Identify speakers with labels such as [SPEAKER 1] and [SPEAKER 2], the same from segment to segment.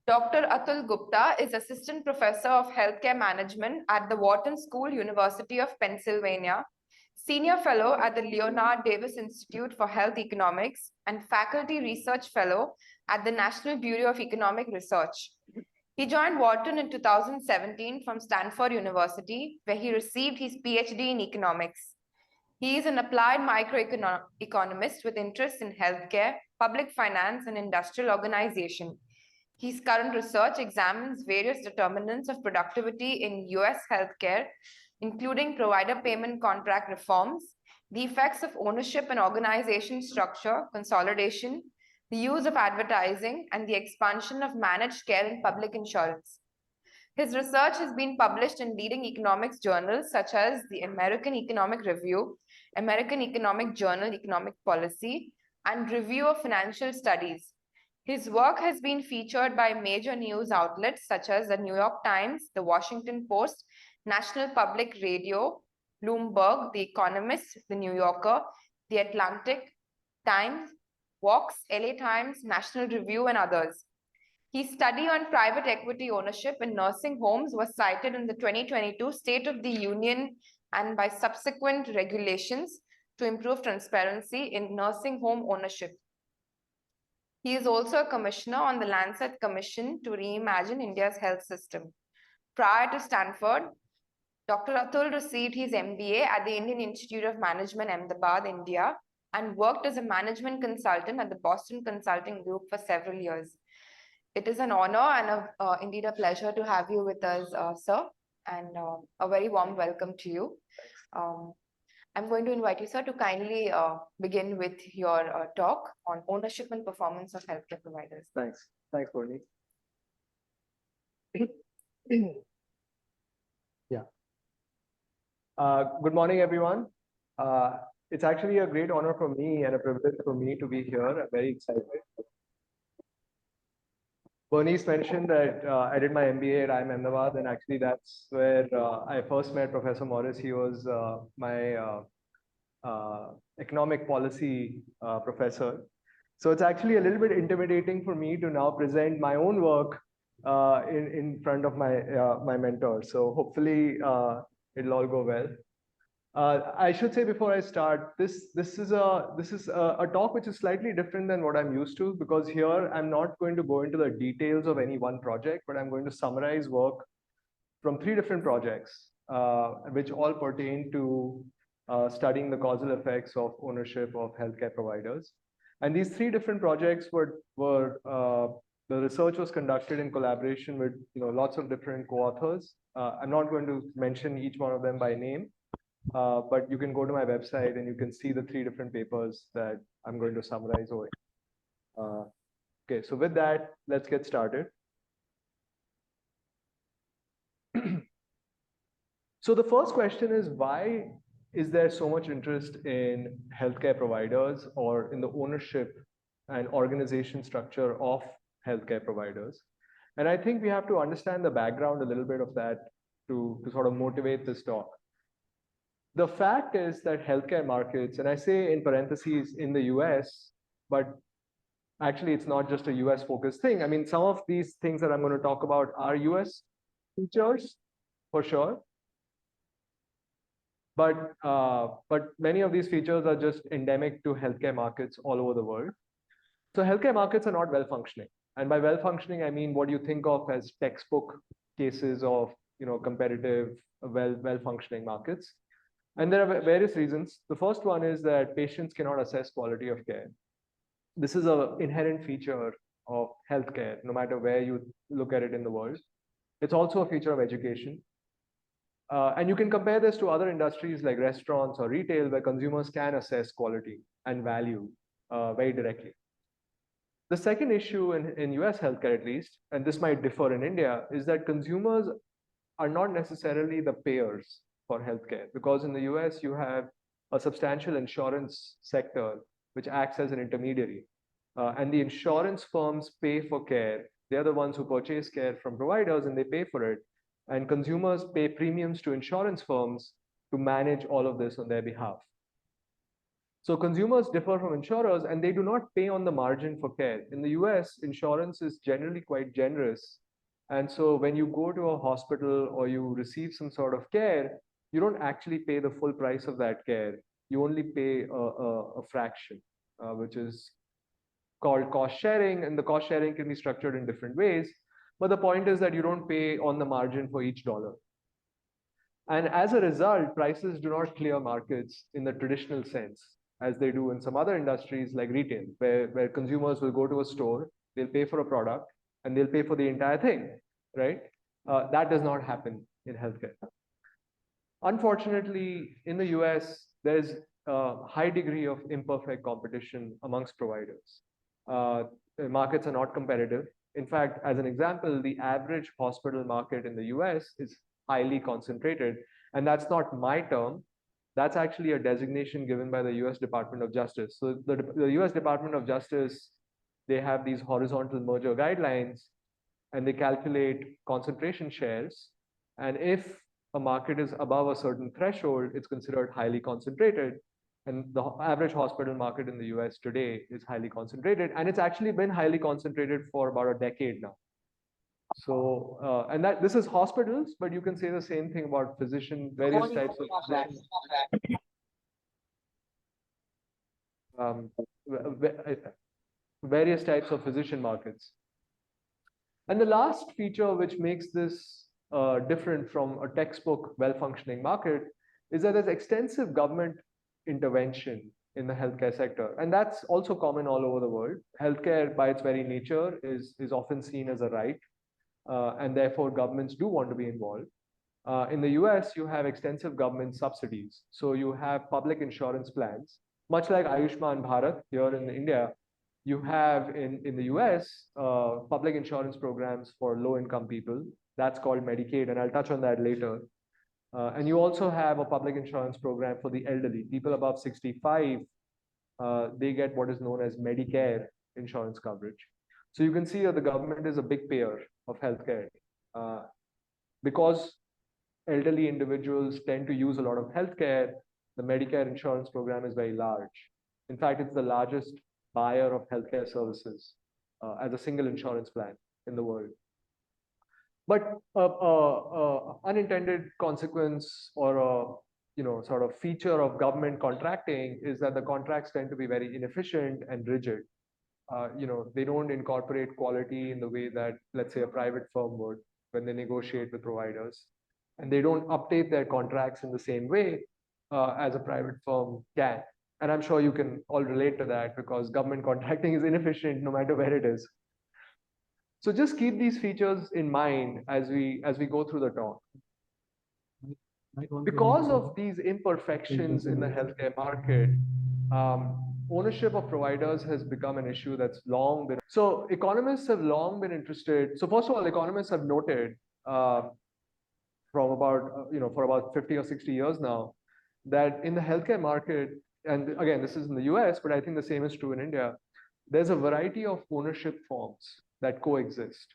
[SPEAKER 1] Dr. Atul Gupta is Assistant Professor of Healthcare Management at the Wharton School, University of Pennsylvania, Senior Fellow at the Leonard Davis Institute for Health Economics, and Faculty Research Fellow at the National Bureau of Economic Research. He joined Wharton in 2017 from Stanford University, where he received his PhD in economics. He is an applied microeconomist with interests in healthcare, public finance, and industrial organization. His current research examines various determinants of productivity in US healthcare, including provider payment contract reforms, the effects of ownership and organization structure, consolidation, the use of advertising, and the expansion of managed care in public insurance. His research has been published in leading economics journals such as the American Economic Review, American Economic Journal Economic Policy, and Review of Financial Studies. His work has been featured by major news outlets such as the New York Times, the Washington Post, National Public Radio, Bloomberg, The Economist, The New Yorker, The Atlantic, Times, Vox, LA Times, National Review, and others. His study on private equity ownership in nursing homes was cited in the 2022 State of the Union and by subsequent regulations to improve transparency in nursing home ownership. He is also a commissioner on the Lancet Commission to Reimagine India's Health System. Prior to Stanford, Dr. Atul received his MBA at the Indian Institute of Management, Ahmedabad, India, and worked as a management consultant at the Boston Consulting Group for several years. It is an honor and indeed a pleasure to have you with us, sir, and a very warm welcome to you. I'm going to invite you, sir, to kindly begin with your talk on ownership and performance of healthcare providers.
[SPEAKER 2] Thanks. Thanks, Courtney. Yeah. Good morning, everyone. It's actually a great honor for me and a privilege for me to be here. I'm very excited. Bernice mentioned that I did my MBA at IIM Ahmedabad, and actually that's where I first met Professor Morris. He was my economic policy professor. So it's actually a little bit intimidating for me to now present my own work in front of my mentor. So hopefully it'll all go well. I should say before I start, this is a talk which is slightly different than what I'm used to, because here I'm not going to go into the details of any one project, but I'm going to summarize work from 3 different projects, which all pertain to studying the causal effects of ownership of healthcare providers. And these 3 different projects were the research was conducted in collaboration with lots of different co-authors. I'm not going to mention each one of them by name. But you can go to my website and you can see the 3 different papers that I'm going to summarize over. Okay, so with that, let's get started. So the first question is, why is there so much interest in healthcare providers or in the ownership and organization structure of healthcare providers? And I think we have to understand the background a little bit of that to sort of motivate this talk. The fact is that healthcare markets, and I say in parentheses in the US, but actually it's not just a US focused thing. I mean, some of these things that I'm going to talk about are US features for sure. But many of these features are just endemic to healthcare markets all over the world. So healthcare markets are not well functioning. And by well functioning, I mean what you think of as textbook cases of competitive, well functioning markets. And there are various reasons. The first one is that patients cannot assess quality of care. This is an inherent feature of healthcare, no matter where you look at it in the world. It's also a feature of education. And you can compare this to other industries like restaurants or retail, where consumers can assess quality and value very directly. The second issue in US healthcare, at least, and this might differ in India, is that consumers are not necessarily the payers for healthcare, because in the US you have a substantial insurance sector which acts as an intermediary, and the insurance firms pay for care. They're the ones who purchase care from providers and they pay for it, and consumers pay premiums to insurance firms to manage all of this on their behalf. So consumers differ from insurers and they do not pay on the margin for care. In the US, insurance is generally quite generous. And so when you go to a hospital or you receive some sort of care, you don't actually pay the full price of that care. You only pay a fraction, which is called cost sharing. And the cost sharing can be structured in different ways. But the point is that you don't pay on the margin for each dollar. And as a result, prices do not clear markets in the traditional sense, as they do in some other industries like retail, where consumers will go to a store, they'll pay for a product, and they'll pay for the entire thing, right? That does not happen in healthcare. Unfortunately, in the US, there's a high degree of imperfect competition amongst providers. The markets are not competitive. In fact, as an example, the average hospital market in the US is highly concentrated. And that's not my term. That's actually a designation given by the US Department of Justice. So the US Department of Justice, they have these horizontal merger guidelines and they calculate concentration shares. And if a market is above a certain threshold, it's considered highly concentrated. And the average hospital market in the US today is highly concentrated. And it's actually been highly concentrated for about a decade now. So, and that this is hospitals, but you can say the same thing about physician, various types of physicians. Various types of physician markets. And the last feature which makes this different from a textbook well-functioning market is that there's extensive government intervention in the healthcare sector. And that's also common all over the world. Healthcare by its very nature is often seen as a right. And therefore governments do want to be involved. In the US, you have extensive government subsidies. So you have public insurance plans, much like Ayushman Bharat here in India. You have in the US, public insurance programs for low-income people. That's called Medicaid, and I'll touch on that later. And you also have a public insurance program for the elderly. People above 65, they get what is known as Medicare insurance coverage. So you can see that the government is a big payer of healthcare. Because elderly individuals tend to use a lot of healthcare, the Medicare insurance program is very large. In fact, it's the largest buyer of healthcare services as a single insurance plan in the world. But unintended consequence or a sort of feature of government contracting is that the contracts tend to be very inefficient and rigid. They don't incorporate quality in the way that, let's say, a private firm would when they negotiate with providers. And they don't update their contracts in the same way as a private firm can. And I'm sure you can all relate to that because government contracting is inefficient no matter where it is. So just keep these features in mind as we go through the talk. Because of these imperfections in the healthcare market, ownership of providers has become an issue that's long been. So economists have long been interested. So first of all, economists have noted from about, for about 50 or 60 years now, that in the healthcare market, and again, this is in the US, but I think the same is true in India, there's a variety of ownership forms that coexist.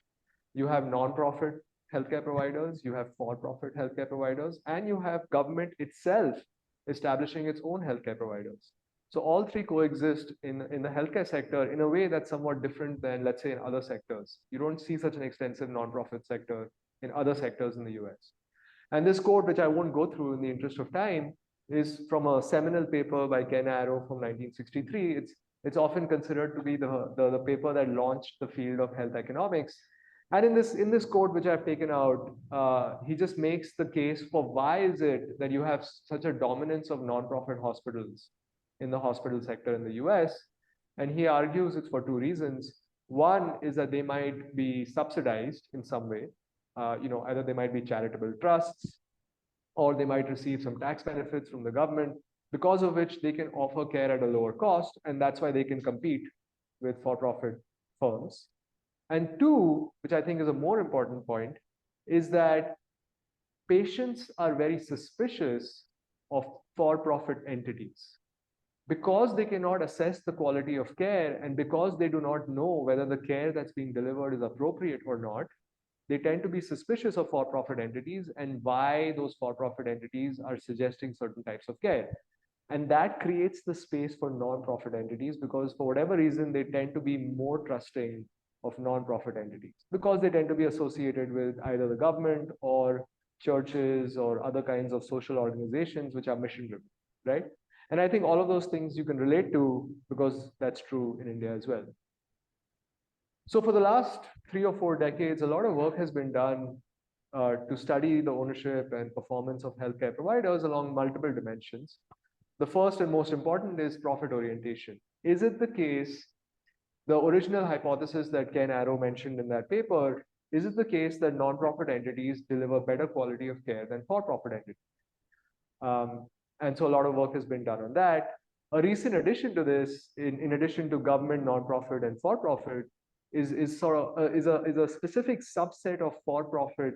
[SPEAKER 2] You have non-profit healthcare providers, you have for-profit healthcare providers, and you have government itself establishing its own healthcare providers. So all three coexist in the healthcare sector in a way that's somewhat different than, let's say, in other sectors. You don't see such an extensive non-profit sector in other sectors in the US. And this quote, which I won't go through in the interest of time, is from a seminal paper by Ken Arrow from 1963. It's often considered to be the paper that launched the field of health economics. And in this quote, which I've taken out, he just makes the case for why is it that you have such a dominance of non-profit hospitals in the hospital sector in the US. And he argues it's for two reasons. One is that they might be subsidized in some way. Either they might be charitable trusts, or they might receive some tax benefits from the government, because of which they can offer care at a lower cost, and that's why they can compete with for-profit firms. And two, which I think is a more important point, is that patients are very suspicious of for-profit entities. Because they cannot assess the quality of care, and because they do not know whether the care that's being delivered is appropriate or not, they tend to be suspicious of for-profit entities and why those for-profit entities are suggesting certain types of care. And that creates the space for non-profit entities because for whatever reason, they tend to be more trusting of non-profit entities because they tend to be associated with either the government or churches or other kinds of social organizations which are mission driven, right? And I think all of those things you can relate to because that's true in India as well. So for the last 3 or 4 decades, a lot of work has been done to study the ownership and performance of healthcare providers along multiple dimensions. The first and most important is profit orientation. Is it the case, the original hypothesis that Ken Arrow mentioned in that paper, is it the case that non-profit entities deliver better quality of care than for-profit entities? And so a lot of work has been done on that. A recent addition to this, in addition to government, non-profit, and for-profit, is a specific subset of for-profit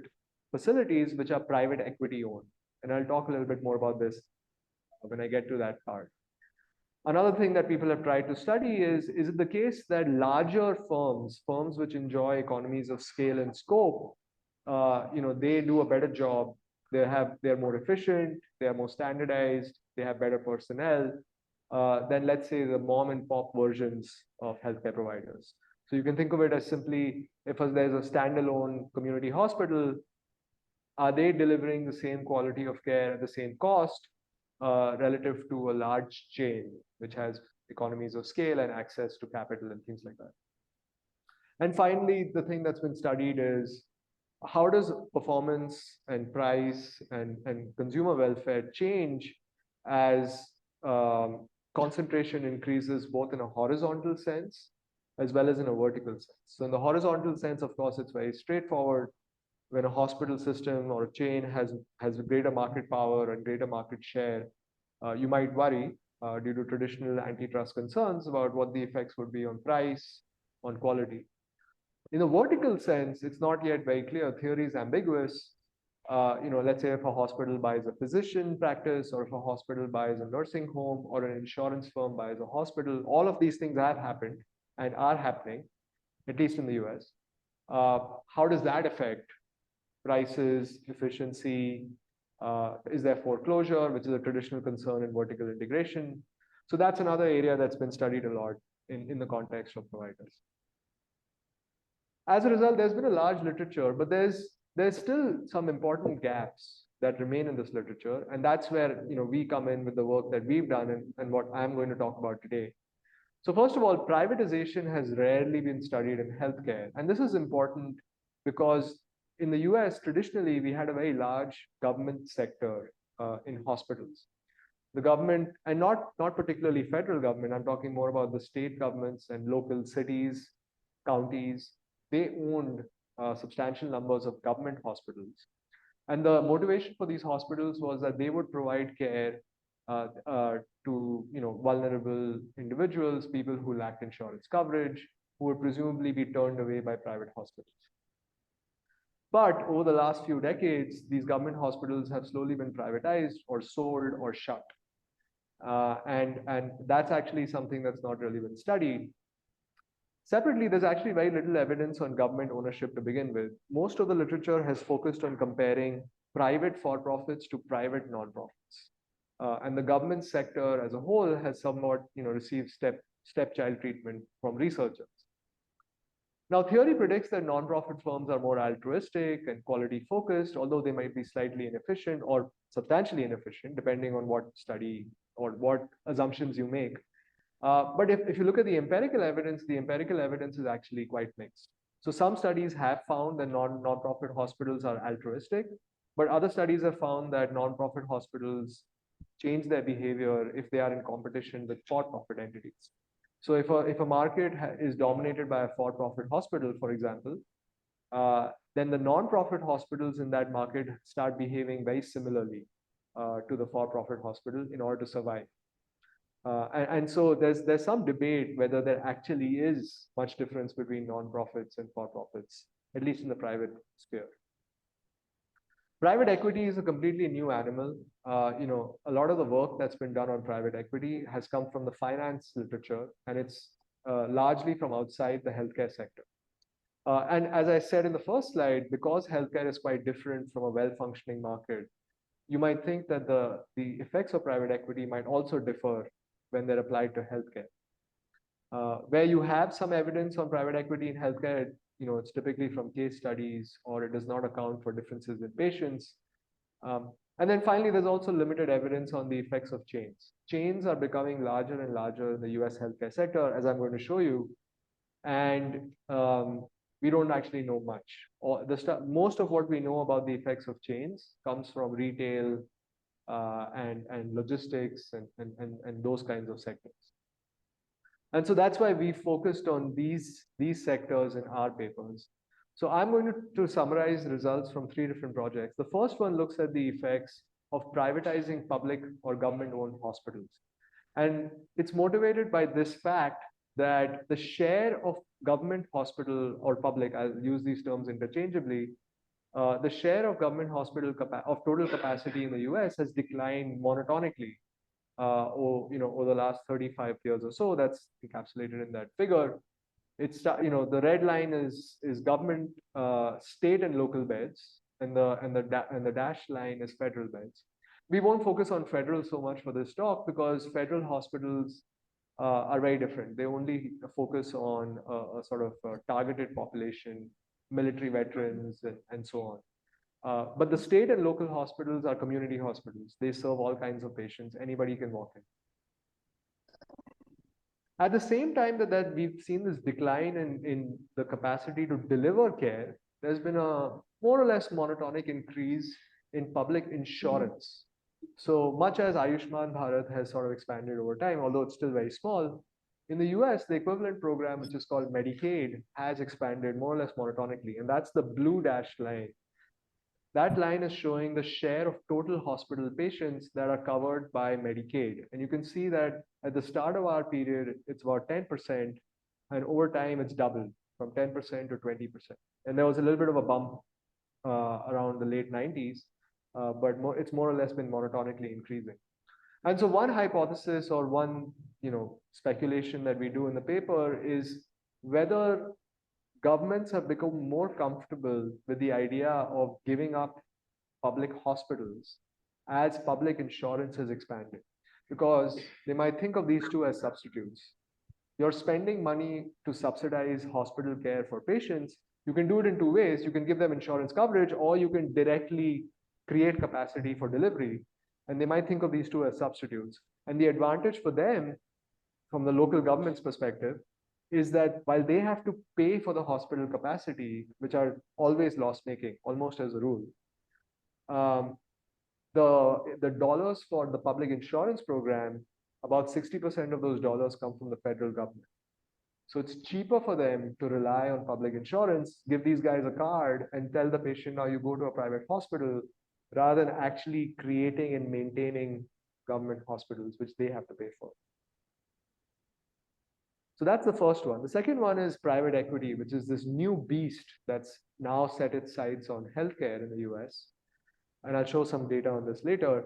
[SPEAKER 2] facilities which are private equity owned. And I'll talk a little bit more about this when I get to that part. Another thing that people have tried to study is it the case that larger firms which enjoy economies of scale and scope, they do a better job. They're more efficient, they are more standardized, they have better personnel than, let's say, the mom and pop versions of healthcare providers. So you can think of it as simply, if there's a standalone community hospital, are they delivering the same quality of care at the same cost relative to a large chain, which has economies of scale and access to capital and things like that? And finally, the thing that's been studied is how does performance and price and consumer welfare change as concentration increases both in a horizontal sense as well as in a vertical sense. So in the horizontal sense, of course, it's very straightforward. When a hospital system or a chain has a greater market power and greater market share, you might worry due to traditional antitrust concerns about what the effects would be on price, on quality. In a vertical sense, it's not yet very clear. Theory is ambiguous. Let's say if a hospital buys a physician practice, or if a hospital buys a nursing home, or an insurance firm buys a hospital, all of these things have happened and are happening, at least in the US. How does that affect prices, efficiency? Is there foreclosure, which is a traditional concern in vertical integration? So that's another area that's been studied a lot in the context of providers. As a result, there's been a large literature, but there's still some important gaps that remain in this literature, and that's where we come in with the work that we've done and what I'm going to talk about today. So first of all, privatization has rarely been studied in healthcare, and this is important because in the US, traditionally, we had a very large government sector in hospitals. The government, and not particularly federal government, I'm talking more about the state governments and local cities, counties, they owned substantial numbers of government hospitals. And the motivation for these hospitals was that they would provide care to vulnerable individuals, people who lacked insurance coverage, who would presumably be turned away by private hospitals. But over the last few decades, these government hospitals have slowly been privatized or sold or shut. And that's actually something that's not really been studied. Separately, there's actually very little evidence on government ownership to begin with. Most of the literature has focused on comparing private for-profits to private non-profits. And the government sector as a whole has somewhat received stepchild treatment from researchers. Now, theory predicts that non-profit firms are more altruistic and quality focused, although they might be slightly inefficient or substantially inefficient, depending on what study or what assumptions you make. But if you look at the empirical evidence is actually quite mixed. So some studies have found that non-profit hospitals are altruistic, but other studies have found that non-profit hospitals change their behavior if they are in competition with for-profit entities. So if a market is dominated by a for-profit hospital, for example, then the non-profit hospitals in that market start behaving very similarly to the for-profit hospital in order to survive. And so there's some debate whether there actually is much difference between non-profits and for-profits, at least in the private sphere. Private equity is a completely new animal. A lot of the work that's been done on private equity has come from the finance literature, and it's largely from outside the healthcare sector. And as I said in the first slide, because healthcare is quite different from a well-functioning market, you might think that the effects of private equity might also differ when they're applied to healthcare. Where you have some evidence on private equity in healthcare, it's typically from case studies, or it does not account for differences in patients. And then finally, there's also limited evidence on the effects of chains. Chains are becoming larger and larger in the US healthcare sector, as I'm going to show you. And we don't actually know much. Most of what we know about the effects of chains comes from retail and logistics and those kinds of sectors. And so that's why we focused on these sectors in our papers. So I'm going to summarize results from 3 different projects. The first one looks at the effects of privatizing public or government-owned hospitals. And it's motivated by this fact that the share of government hospital or public, I'll use these terms interchangeably, the share of government hospital of total capacity in the US has declined monotonically over the last 35 years or so. That's encapsulated in that figure. It's the red line is government, state and local beds, and the dashed line is federal beds. We won't focus on federal so much for this talk because federal hospitals are very different. They only focus on a sort of targeted population, military veterans, and so on. But the state and local hospitals are community hospitals. They serve all kinds of patients. Anybody can walk in. At the same time that we've seen this decline in the capacity to deliver care, there's been a more or less monotonic increase in public insurance. So much as Ayushman Bharat has sort of expanded over time, although it's still very small, in the US, the equivalent program, which is called Medicaid, has expanded more or less monotonically. And that's the blue dashed line. That line is showing the share of total hospital patients that are covered by Medicaid. And you can see that at the start of our period, it's about 10%, and over time it's doubled from 10% to 20%. And there was a little bit of a bump around the late 90s, but it's more or less been monotonically increasing. And so one hypothesis or one speculation that we do in the paper is whether governments have become more comfortable with the idea of giving up public hospitals as public insurance has expanded, because they might think of these two as substitutes. You're spending money to subsidize hospital care for patients. You can do it in 2 ways. You can give them insurance coverage, or you can directly create capacity for delivery. And they might think of these two as substitutes. And the advantage for them, from the local government's perspective, is that while they have to pay for the hospital capacity, which are always loss-making, almost as a rule, the dollars for the public insurance program, about 60% of those dollars come from the federal government. So it's cheaper for them to rely on public insurance, give these guys a card and tell the patient, now you go to a private hospital, rather than actually creating and maintaining government hospitals, which they have to pay for. So that's the first one. The second one is private equity, which is this new beast that's now set its sights on healthcare in the US. And I'll show some data on this later.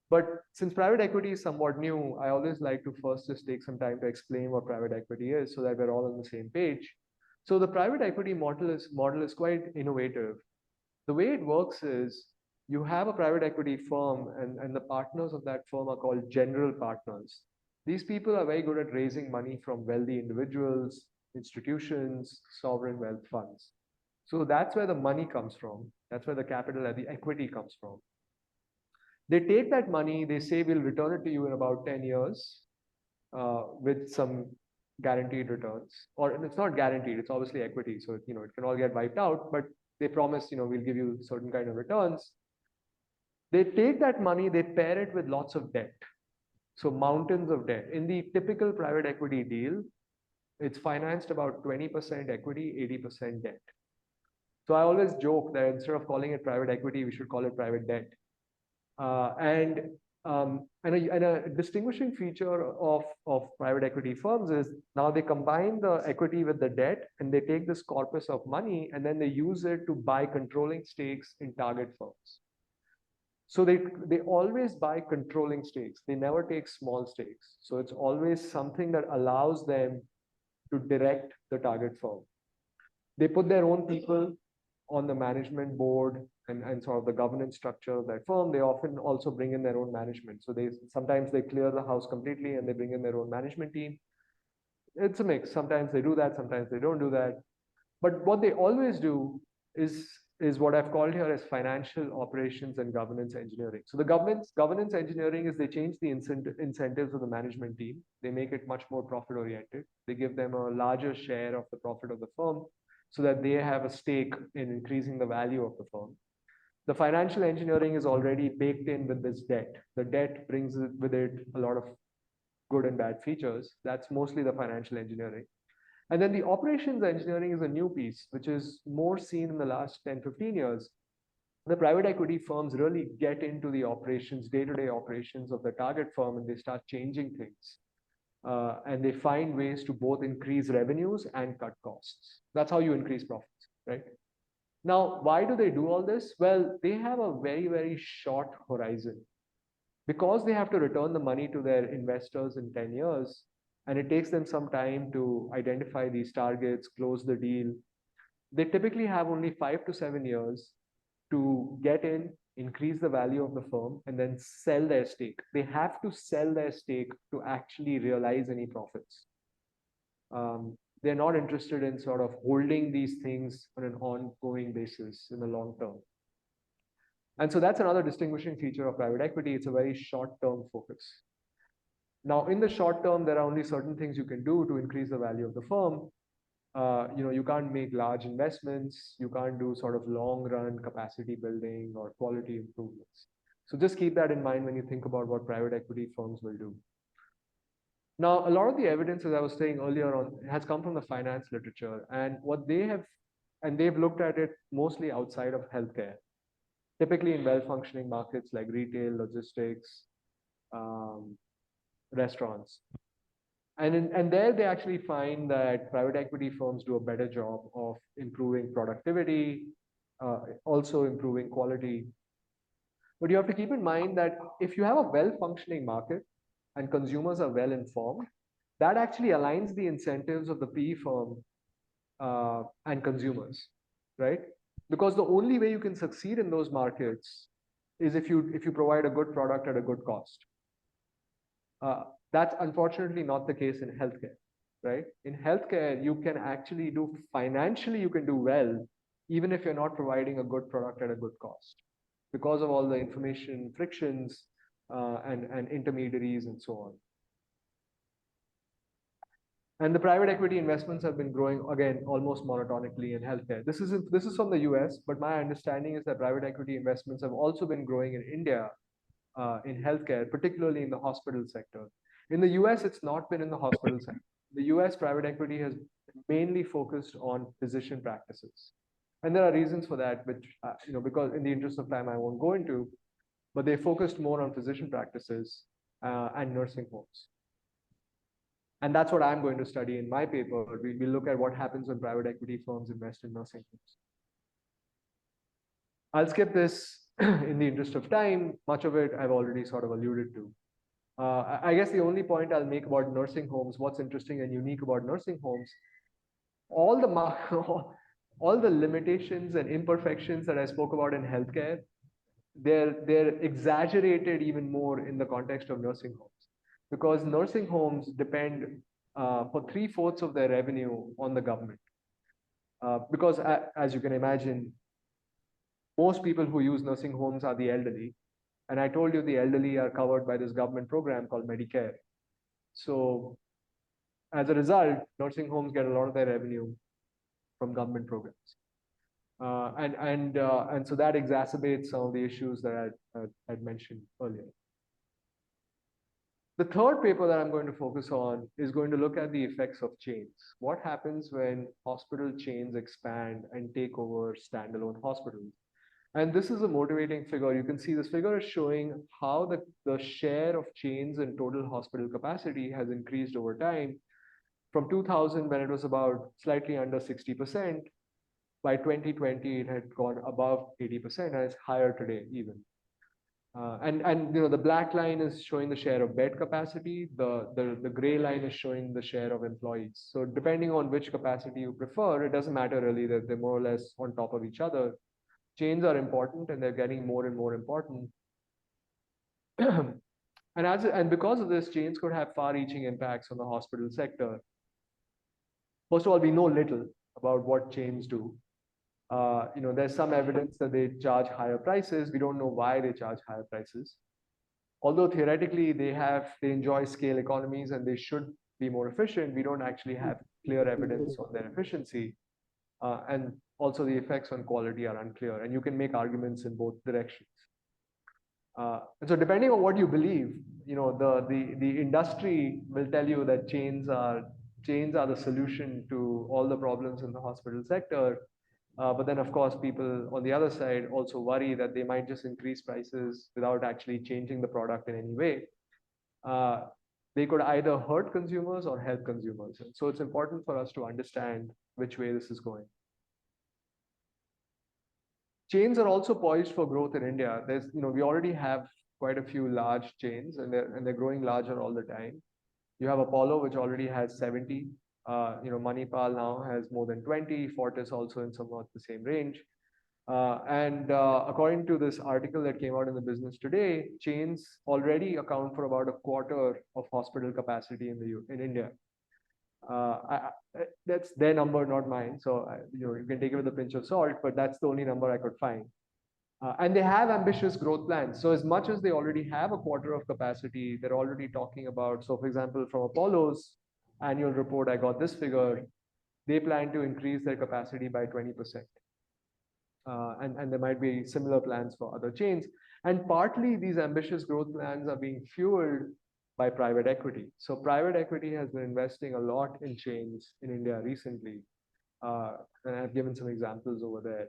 [SPEAKER 2] But since private equity is somewhat new, I always like to first just take some time to explain what private equity is so that we're all on the same page. So the private equity model is quite innovative. The way it works is you have a private equity firm, and the partners of that firm are called general partners. These people are very good at raising money from wealthy individuals, institutions, sovereign wealth funds. So that's where the money comes from. That's where the capital and the equity comes from. They take that money, they say, we'll return it to you in about 10 years with some guaranteed returns. Or it's not guaranteed, it's obviously equity. So, it can all get wiped out, but they promise, we'll give you certain kind of returns. They take that money, they pair it with lots of debt. So mountains of debt. In the typical private equity deal, it's financed about 20% equity, 80% debt. So I always joke that instead of calling it private equity, we should call it private debt. And a distinguishing feature of private equity firms is now they combine the equity with the debt, and they take this corpus of money and then they use it to buy controlling stakes in target firms. So they always buy controlling stakes. They never take small stakes. So it's always something that allows them to direct the target firm. They put their own people, on the management board and sort of the governance structure of that firm, they often also bring in their own management. So sometimes they clear the house completely and they bring in their own management team. It's a mix. Sometimes they do that, sometimes they don't do that. But what they always do is what I've called here as financial operations and governance engineering. So the governance engineering is they change the incentives of the management team. They make it much more profit oriented. They give them a larger share of the profit of the firm so that they have a stake in increasing the value of the firm. The financial engineering is already baked in with this debt. The debt brings with it a lot of good and bad features. That's mostly the financial engineering. And then the operations engineering is a new piece, which is more seen in the last 10, 15 years. The private equity firms really get into the operations, day-to-day operations of the target firm, and they start changing things. And they find ways to both increase revenues and cut costs. That's how you increase profits, right? Now, why do they do all this? Well, they have a very, very short horizon. Because they have to return the money to their investors in 10 years, and it takes them some time to identify these targets, close the deal, they typically have only 5 to 7 years to get in, increase the value of the firm, and then sell their stake. They have to sell their stake to actually realize any profits. They're not interested in sort of holding these things on an ongoing basis in the long term. And so that's another distinguishing feature of private equity. It's a very short-term focus. Now, in the short term, there are only certain things you can do to increase the value of the firm. You can't make large investments. You can't do sort of long-run capacity building or quality improvements. So just keep that in mind when you think about what private equity firms will do. Now, a lot of the evidence, as I was saying earlier on, has come from the finance literature, and they've looked at it mostly outside of healthcare. Typically in well-functioning markets like retail, logistics, restaurants. And there they actually find that private equity firms do a better job of improving productivity, also improving quality. But you have to keep in mind that if you have a well-functioning market and consumers are well-informed, that actually aligns the incentives of the PE firm and consumers, right? Because the only way you can succeed in those markets is if you provide a good product at a good cost. That's unfortunately not the case in healthcare, right? In healthcare, you can actually financially, you can do well, even if you're not providing a good product at a good cost, because of all the information frictions and intermediaries and so on. And the private equity investments have been growing, again, almost monotonically in healthcare. This is from the US, but my understanding is that private equity investments have also been growing in India in healthcare, particularly in the hospital sector. In the US, it's not been in the hospital sector. The US private equity has mainly focused on physician practices. And there are reasons for that, which, because in the interest of time, I won't go into, but they focused more on physician practices and nursing homes. And that's what I'm going to study in my paper. We look at what happens when private equity firms invest in nursing homes. I'll skip this in the interest of time. Much of it I've already sort of alluded to. I guess the only point I'll make about nursing homes, what's interesting and unique about nursing homes, all the limitations and imperfections that I spoke about in healthcare, they're exaggerated even more in the context of nursing homes. Because nursing homes depend for 3/4 of their revenue on the government. Because as you can imagine, most people who use nursing homes are the elderly. And I told you the elderly are covered by this government program called Medicare. So as a result, nursing homes get a lot of their revenue from government programs. And so that exacerbates some of the issues that I'd mentioned earlier. The third paper that I'm going to focus on is going to look at the effects of chains. What happens when hospital chains expand and take over standalone hospitals? And this is a motivating figure. You can see this figure is showing how the share of chains in total hospital capacity has increased over time. From 2000, when it was about slightly under 60%, by 2020, it had gone above 80%, and it's higher today even. And you know, the black line is showing the share of bed capacity. The gray line is showing the share of employees. So depending on which capacity you prefer, it doesn't matter really that they're more or less on top of each other. Chains are important, and they're getting more and more important. And because of this, chains could have far-reaching impacts on the hospital sector. First of all, we know little about what chains do. You know, there's some evidence that they charge higher prices. We don't know why they charge higher prices. Although theoretically they enjoy scale economies and they should be more efficient, we don't actually have clear evidence on their efficiency. And also the effects on quality are unclear, and you can make arguments in both directions. And so depending on what you believe, you know, the industry will tell you that chains are the solution to all the problems in the hospital sector. But then, of course, people on the other side also worry that they might just increase prices without actually changing the product in any way. They could either hurt consumers or help consumers. And so it's important for us to understand which way this is going. Chains are also poised for growth in India. We already have quite a few large chains, and they're growing larger all the time. You have Apollo, which already has 70. Manipal now has more than 20. Fortis also in somewhat the same range. According to this article that came out in the Business Today, chains already account for about a quarter of hospital capacity in India. That's their number, not mine. So you can take it with a pinch of salt, but that's the only number I could find. And they have ambitious growth plans. So as much as they already have a quarter of capacity, they're already talking about, so for example, from Apollo's annual report, I got this figure, they plan to increase their capacity by 20%. And there might be similar plans for other chains. And partly these ambitious growth plans are being fueled by private equity. So private equity has been investing a lot in chains in India recently. And I've given some examples over there.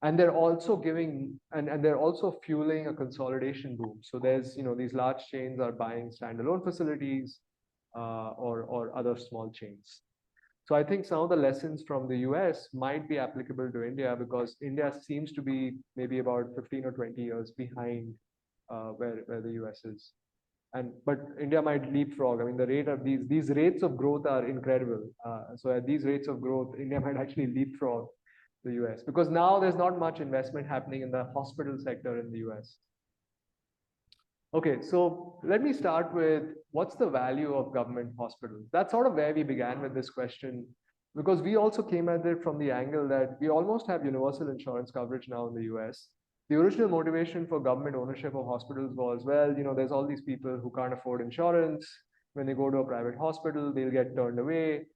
[SPEAKER 2] And they're also giving, and they're also fueling a consolidation boom. So there's, these large chains are buying standalone facilities or other small chains. So I think some of the lessons from the US might be applicable to India, because India seems to be maybe about 15 or 20 years behind where the US is. But India might leapfrog. I mean, the rate of these rates of growth are incredible. So at these rates of growth, India might actually leapfrog the US, because now there's not much investment happening in the hospital sector in the US. Okay, so let me start with what's the value of government hospitals? That's sort of where we began with this question, because we also came at it from the angle that we almost have universal insurance coverage now in the US. The original motivation for government ownership of hospitals was, well, there's all these people who can't afford insurance. When they go to a private hospital, they'll get turned away.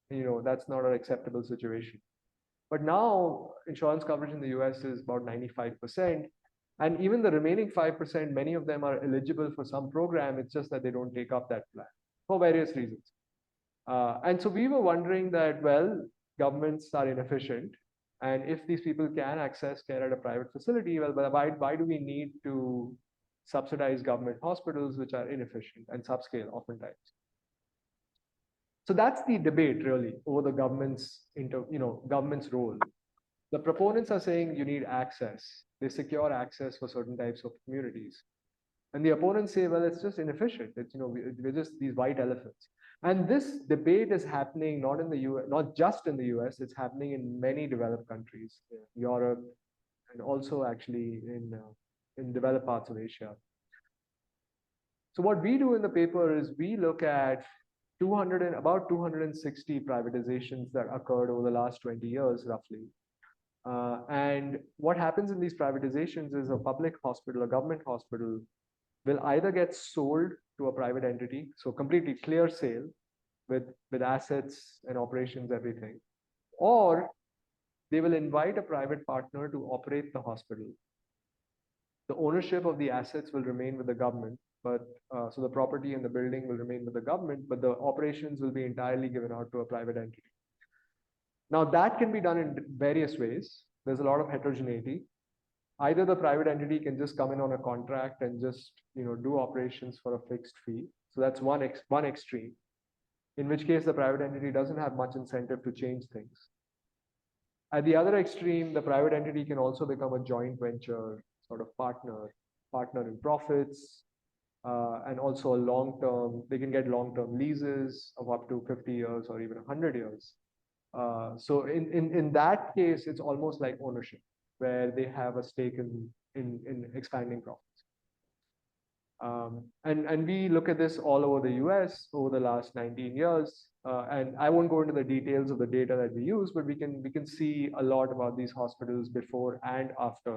[SPEAKER 2] That's not an acceptable situation. But now insurance coverage in the US is about 95%. And even the remaining 5%, many of them are eligible for some program. It's just that they don't take up that plan for various reasons. And so we were wondering that, well, governments are inefficient. And if these people can access care at a private facility, well, why do we need to subsidize government hospitals, which are inefficient and subscale oftentimes? So that's the debate really over the government's role. The proponents are saying you need access. They secure access for certain types of communities. And the opponents say, well, it's just inefficient. It's, we're just these white elephants. And this debate is happening not in the US, not just in the US, it's happening in many developed countries, Europe, and also actually in developed parts of Asia. So what we do in the paper is we look at about 260 privatizations that occurred over the last 20 years, roughly. And what happens in these privatizations is a public hospital, a government hospital, will either get sold to a private entity, so completely clear sale with assets and operations, everything, or they will invite a private partner to operate the hospital. The ownership of the assets will remain with the government, but so the property and the building will remain with the government, but the operations will be entirely given out to a private entity. Now that can be done in various ways. There's a lot of heterogeneity. Either the private entity can just come in on a contract and just do operations for a fixed fee. So that's one extreme, in which case the private entity doesn't have much incentive to change things. At the other extreme, the private entity can also become a joint venture sort of partner partner in profits, and also a long-term, they can get long-term leases of up to 50 years or even 100 years. So in that case, it's almost like ownership, where they have a stake in expanding profits. And we look at this all over the US over the last 19 years. And I won't go into the details of the data that we use, but we can see a lot about these hospitals before and after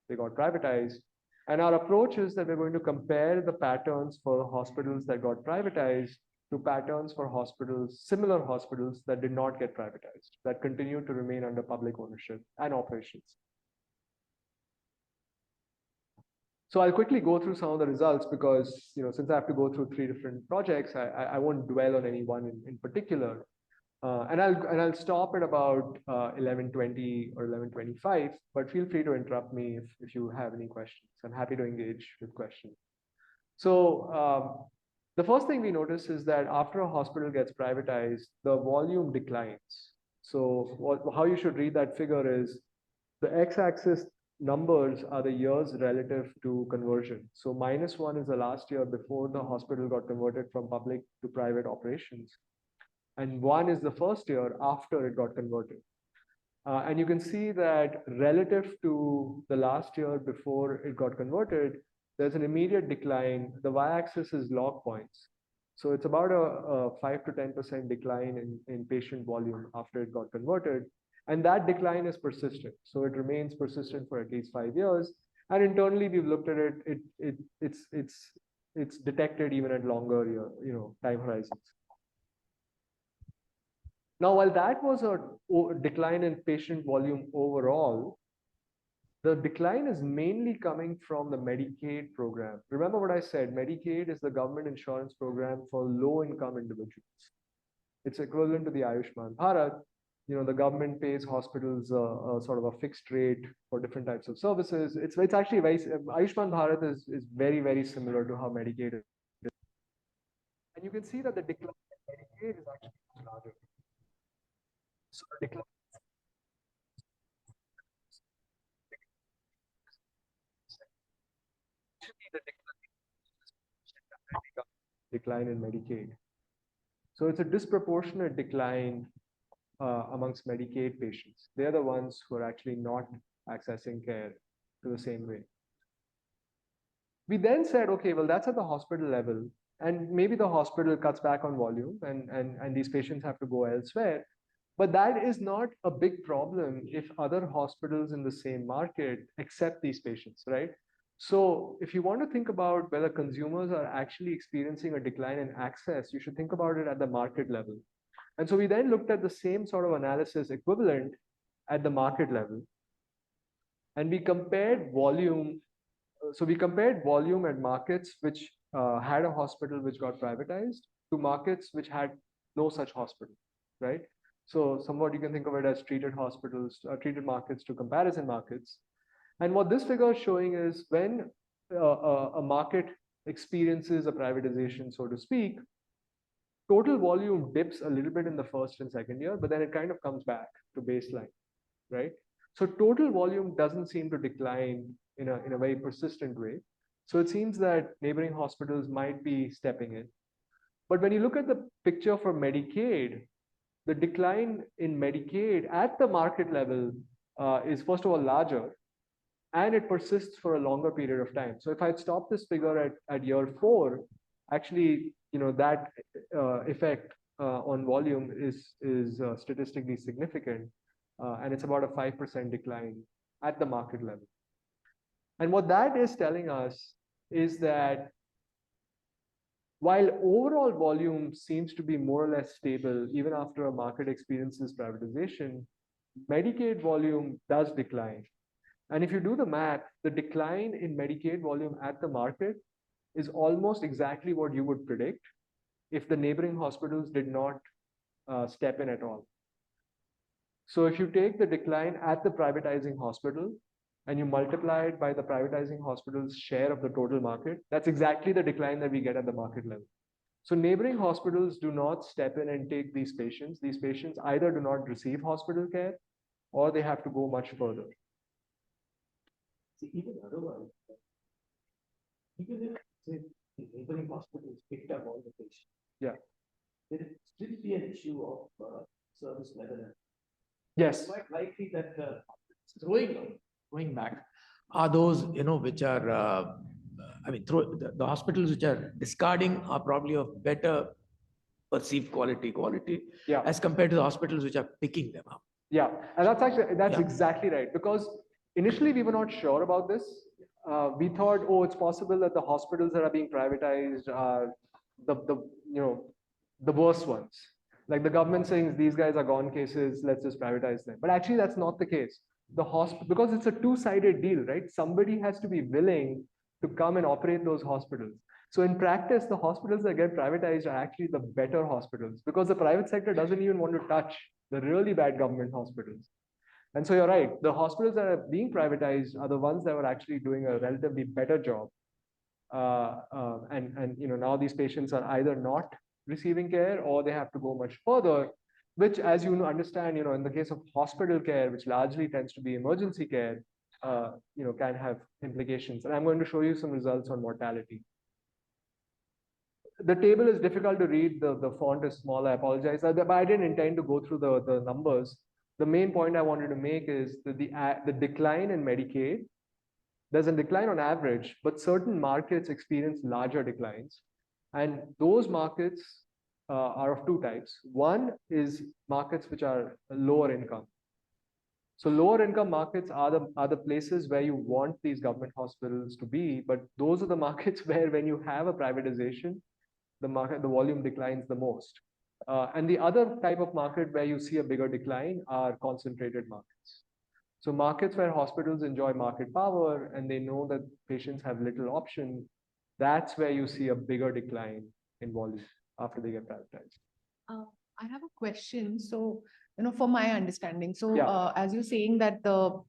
[SPEAKER 2] they got privatized. And our approach is that we're going to compare the patterns for hospitals that got privatized to patterns for hospitals, similar hospitals that did not get privatized, that continue to remain under public ownership and operations. So I'll quickly go through some of the results because, since I have to go through 3 different projects, I won't dwell on any one in particular. And I'll stop at about 11:20 or 11:25, but feel free to interrupt me if you have any questions. I'm happy to engage with questions. So the first thing we notice is that after a hospital gets privatized, the volume declines. So how you should read that figure is the x-axis numbers are the years relative to conversion. So -1 is the last year before the hospital got converted from public to private operations. And 1 is the first year after it got converted. And you can see that relative to the last year before it got converted, there's an immediate decline. The y-axis is log points. So it's about a 5 to 10% decline in patient volume after it got converted. And that decline is persistent. So it remains persistent for at least 5 years. And internally, we've looked at it. It's detected even at longer time horizons. Now, while that was a decline in patient volume overall, the decline is mainly coming from the Medicaid program. Remember what I said, Medicaid is the government insurance program for low-income individuals. It's equivalent to the Ayushman Bharat. The government pays hospitals sort of a fixed rate for different types of services. It's actually Ayushman Bharat is very, very similar to how Medicaid is. And you can see that the decline in Medicaid is actually much larger. So the decline decline in Medicaid. So it's a disproportionate decline amongst Medicaid patients. They're the ones who are actually not accessing care to the same way. We then said, okay, well, that's at the hospital level. And maybe the hospital cuts back on volume and these patients have to go elsewhere. But that is not a big problem if other hospitals in the same market accept these patients, right? So if you want to think about whether consumers are actually experiencing a decline in access, you should think about it at the market level. And so we then looked at the same sort of analysis equivalent at the market level. And we compared volume. So we compared volume at markets which had a hospital which got privatized to markets which had no such hospital, right? So somewhat you can think of it as treated hospitals, treated markets to comparison markets. And what this figure is showing is when a market experiences a privatization, so to speak, total volume dips a little bit in the first and second year, but then it kind of comes back to baseline, right? So total volume doesn't seem to decline in a very persistent way. So it seems that neighboring hospitals might be stepping in. But when you look at the picture for Medicaid, the decline in Medicaid at the market level is first of all larger, and it persists for a longer period of time. So if I stop this figure at year 4, actually, that effect on volume is statistically significant, and it's about a 5% decline at the market level. And what that is telling us is that while overall volume seems to be more or less stable even after a market experiences privatization, Medicaid volume does decline. And if you do the math, the decline in Medicaid volume at the market is almost exactly what you would predict if the neighboring hospitals did not step in at all. So if you take the decline at the privatizing hospital and you multiply it by the privatizing hospital's share of the total market, that's exactly the decline that we get at the market level. So neighboring hospitals do not step in and take these patients. These patients either do not receive hospital care or they have to go much further.
[SPEAKER 3] See, even otherwise, even if say, the neighboring hospitals picked up all the patients,
[SPEAKER 2] Yeah.
[SPEAKER 3] there would still be an issue of service level.
[SPEAKER 2] Yes.
[SPEAKER 3] It's quite likely that the going back are those which are I mean the hospitals which are discarding are probably of better perceived quality
[SPEAKER 2] Yeah.
[SPEAKER 3] as compared to the hospitals which are picking them up.
[SPEAKER 2] Yeah, and that's
[SPEAKER 3] Yeah.
[SPEAKER 2] exactly right, because initially we were not sure about this. We thought, oh, it's possible that the hospitals that are being privatized are the the worst ones. Like the government saying these guys are gone cases, let's just privatize them. But actually, that's not the case. The hospital, because it's a two-sided deal, right? Somebody has to be willing to come and operate those hospitals. So in practice, the hospitals that get privatized are actually the better hospitals, because the private sector doesn't even want to touch the really bad government hospitals. And so you're right, the hospitals that are being privatized are the ones that were actually doing a relatively better job. And now these patients are either not receiving care or they have to go much further, which, as you understand, in the case of hospital care, which largely tends to be emergency care, can have implications. And I'm going to show you some results on mortality. The table is difficult to read. The font is small. I apologize. But I didn't intend to go through the numbers. The main point I wanted to make is that the decline in Medicaid, there's a decline on average, but certain markets experience larger declines. And those markets are of two types. One is markets which are lower income. So lower income markets are the places where you want these government hospitals to be, but those are the markets where when you have a privatization, the volume declines the most. And the other type of market where you see a bigger decline are concentrated markets. So markets where hospitals enjoy market power and they know that patients have little option, that's where you see a bigger decline in volume after they get privatized.
[SPEAKER 4] I have a question. So, for my understanding, so
[SPEAKER 2] Yeah.
[SPEAKER 4] as you're saying that the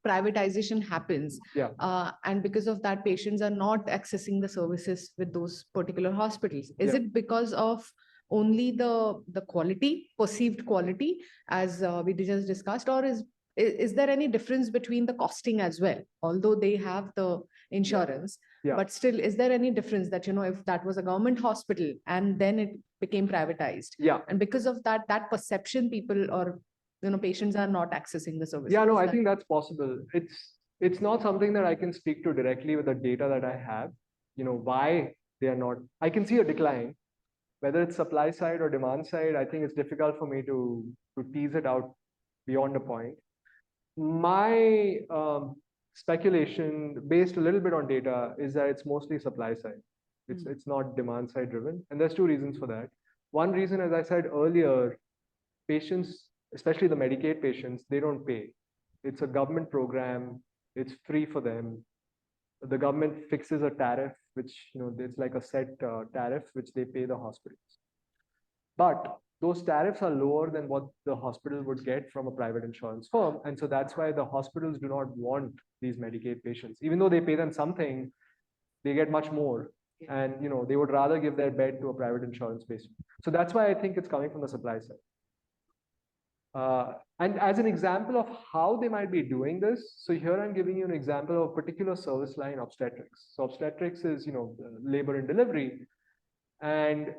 [SPEAKER 4] privatization happens,
[SPEAKER 2] Yeah.
[SPEAKER 4] And because of that, patients are not accessing the services with those particular hospitals. Is
[SPEAKER 2] Yeah.
[SPEAKER 4] it because of only the quality, perceived quality, as we just discussed, or is there any difference between the costing as well? Although they have the insurance,
[SPEAKER 2] Yeah.
[SPEAKER 4] but still, is there any difference that, if that was a government hospital and then it became privatized,
[SPEAKER 2] Yeah.
[SPEAKER 4] and because of that perception, people or patients are not accessing the services?
[SPEAKER 2] Yeah, no, I
[SPEAKER 4] That-
[SPEAKER 2] think that's possible. It's not something that I can speak to directly with the data that I have. Why they are not. I can see a decline, whether it's supply side or demand side. I think it's difficult for me to tease it out beyond a point. My speculation, based a little bit on data, is that it's mostly supply side. It's not demand side driven, and there's two reasons for that. One reason, as I said earlier, patients, especially the Medicaid patients, they don't pay. It's a government program. It's free for them. The government fixes a tariff, which it's like a set tariff which they pay the hospitals. But those tariffs are lower than what the hospital would get from a private insurance firm. And so that's why the hospitals do not want these Medicaid patients. Even though they pay them something, they get much more. And they would rather give their bed to a private insurance patient. So that's why I think it's coming from the supply side. And as an example of how they might be doing this, so here I'm giving you an example of a particular service line, obstetrics. So obstetrics is, labor and delivery. And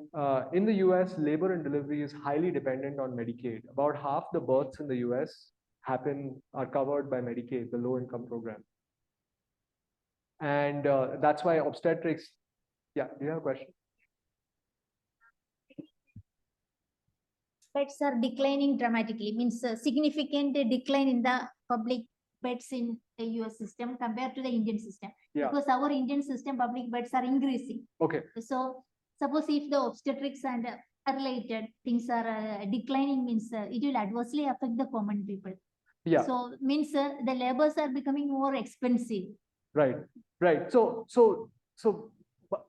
[SPEAKER 2] in the US, labor and delivery is highly dependent on Medicaid. About half the births in the US are covered by Medicaid, the low income program. And that's why obstetrics, yeah, do you have a question?
[SPEAKER 5] Beds are declining dramatically, means a significant decline in the public beds in the US system compared to the Indian system.
[SPEAKER 2] Yeah.
[SPEAKER 5] Because our Indian system, public beds are increasing.
[SPEAKER 2] Okay.
[SPEAKER 5] So suppose if the obstetrics and related things are declining, means it will adversely affect the common people.
[SPEAKER 2] Yeah.
[SPEAKER 5] So means the labors are becoming more expensive.
[SPEAKER 2] Right. Right. So,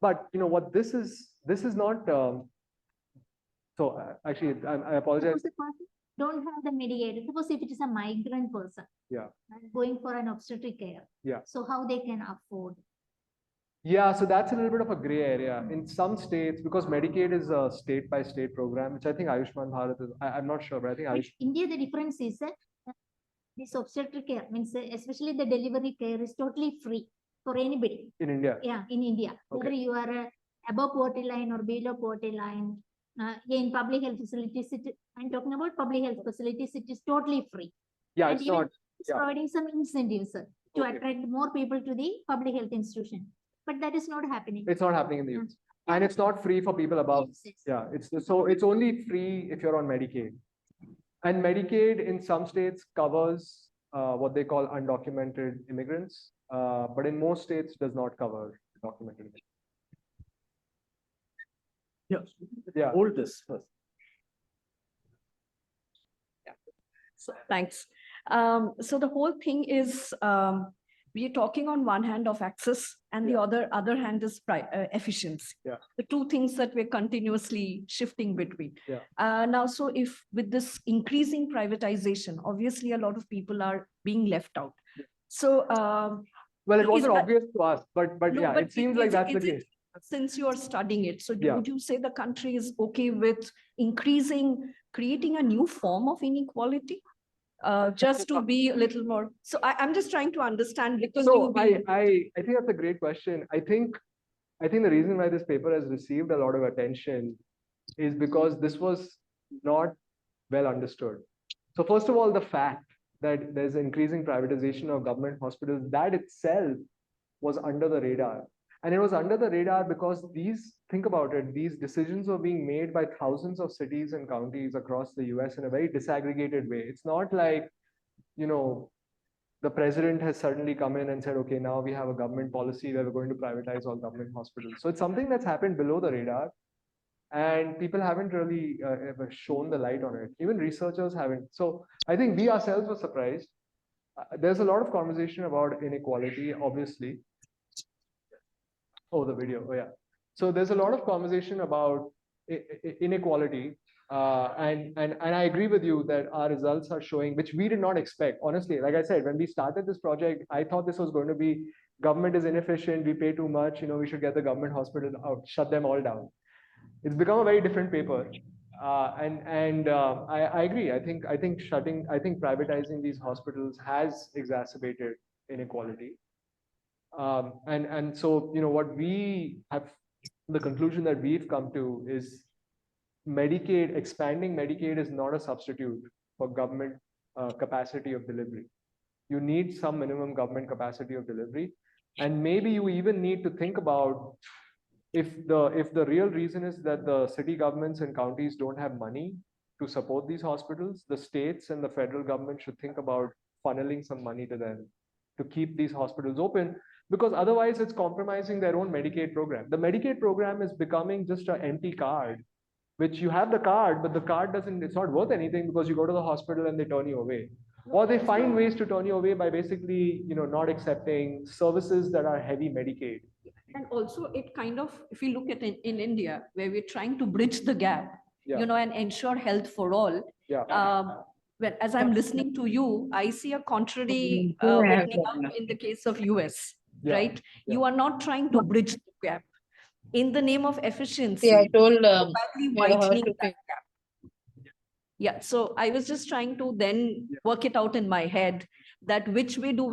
[SPEAKER 2] but what this is not. So actually, I apologize.
[SPEAKER 5] Suppose the person don't have the Medicaid. Suppose if it is a migrant person.
[SPEAKER 2] Yeah.
[SPEAKER 5] Going for an obstetric care.
[SPEAKER 2] Yeah.
[SPEAKER 5] So how they can afford?
[SPEAKER 2] Yeah, so that's a little bit of a gray area. In some states, because Medicaid is a state-by-state program, which I think Ayushman Bharat is, I'm not sure, but I think
[SPEAKER 5] In India, the difference is this obstetric care, means especially the delivery care is totally free. for anybody.
[SPEAKER 2] In India.
[SPEAKER 5] Yeah, in India, whether
[SPEAKER 2] Okay.
[SPEAKER 5] you are above poverty line or below poverty line. In public health facilities, I'm talking about public health facilities, it is totally free.
[SPEAKER 2] Yeah,
[SPEAKER 5] And
[SPEAKER 2] it's
[SPEAKER 5] even
[SPEAKER 2] not.
[SPEAKER 5] it's
[SPEAKER 2] Yeah.
[SPEAKER 5] providing some incentives to
[SPEAKER 2] Okay.
[SPEAKER 5] attract more people to the public health institution. But that is not happening.
[SPEAKER 2] It's not happening in the
[SPEAKER 5] Yeah.
[SPEAKER 2] US. And it's not free for people above.
[SPEAKER 5] Yes, yes.
[SPEAKER 2] Yeah, it's only free if you're on Medicaid. And Medicaid in some states covers what they call undocumented immigrants, but in most states does not cover documented immigrants.
[SPEAKER 3] Yeah.
[SPEAKER 2] Yeah.
[SPEAKER 3] Hold this first.
[SPEAKER 6] So thanks. So the whole thing is we are talking on one hand of access and the other hand is efficiency.
[SPEAKER 2] Yeah.
[SPEAKER 6] The two things that we're continuously shifting between.
[SPEAKER 2] Yeah.
[SPEAKER 6] Now, so if with this increasing privatization, obviously a lot of people are being left out. So
[SPEAKER 2] Well, it
[SPEAKER 6] is
[SPEAKER 2] wasn't
[SPEAKER 6] that-
[SPEAKER 2] obvious to us, but
[SPEAKER 6] No,
[SPEAKER 2] yeah,
[SPEAKER 6] but
[SPEAKER 2] it seems like that's the
[SPEAKER 6] is it-
[SPEAKER 2] case.
[SPEAKER 6] Since you are studying it, so
[SPEAKER 2] Yeah.
[SPEAKER 6] would you say the country is okay with creating a new form of inequality? Just to be a little more. So I'm just trying to understand because
[SPEAKER 2] So
[SPEAKER 6] you've been.
[SPEAKER 2] I think that's a great question. I think the reason why this paper has received a lot of attention is because this was not well understood. So first of all, the fact that there's increasing privatization of government hospitals, that itself was under the radar. And it was under the radar because think about it, these decisions were being made by thousands of cities and counties across the US in a very disaggregated way. It's not like, the president has suddenly come in and said, okay, now we have a government policy where we're going to privatize all government hospitals. So it's something that's happened below the radar. And people haven't really ever shown the light on it. Even researchers haven't. So I think we ourselves were surprised. There's a lot of conversation about inequality, obviously. Oh, the video. Oh, yeah. So there's a lot of conversation about inequality. And I agree with you that our results are showing, which we did not expect. Honestly, like I said, when we started this project, I thought this was going to be government is inefficient, we pay too much, we should get the government hospitals out, shut them all down. It's become a very different paper. I agree. I think privatizing these hospitals has exacerbated inequality. So what we have, the conclusion that we've come to is expanding Medicaid is not a substitute for government capacity of delivery. You need some minimum government capacity of delivery, and maybe you even need to think about if the real reason is that the city governments and counties don't have money to support these hospitals, the states and the federal government should think about funneling some money to them to keep these hospitals open, because otherwise it's compromising their own Medicaid program. The Medicaid program is becoming just an empty card, which you have the card, but the card it's not worth anything because you go to the hospital and they turn you away. Or they find ways to turn you away by basically, not accepting services that are heavy Medicaid.
[SPEAKER 6] And also it kind of, if you look at in India, where we're trying to bridge the gap,
[SPEAKER 2] Yeah.
[SPEAKER 6] and ensure health for all.
[SPEAKER 2] Yeah.
[SPEAKER 6] As I'm listening to you, I see a contrary opening up in the case of US,
[SPEAKER 2] Yeah.
[SPEAKER 6] right? You are not trying to bridge the gap. In the name of efficiency,
[SPEAKER 7] Yeah, I told
[SPEAKER 6] probably widening
[SPEAKER 7] to
[SPEAKER 6] that gap. Yeah, so I was just trying to then work it out in my head that which way do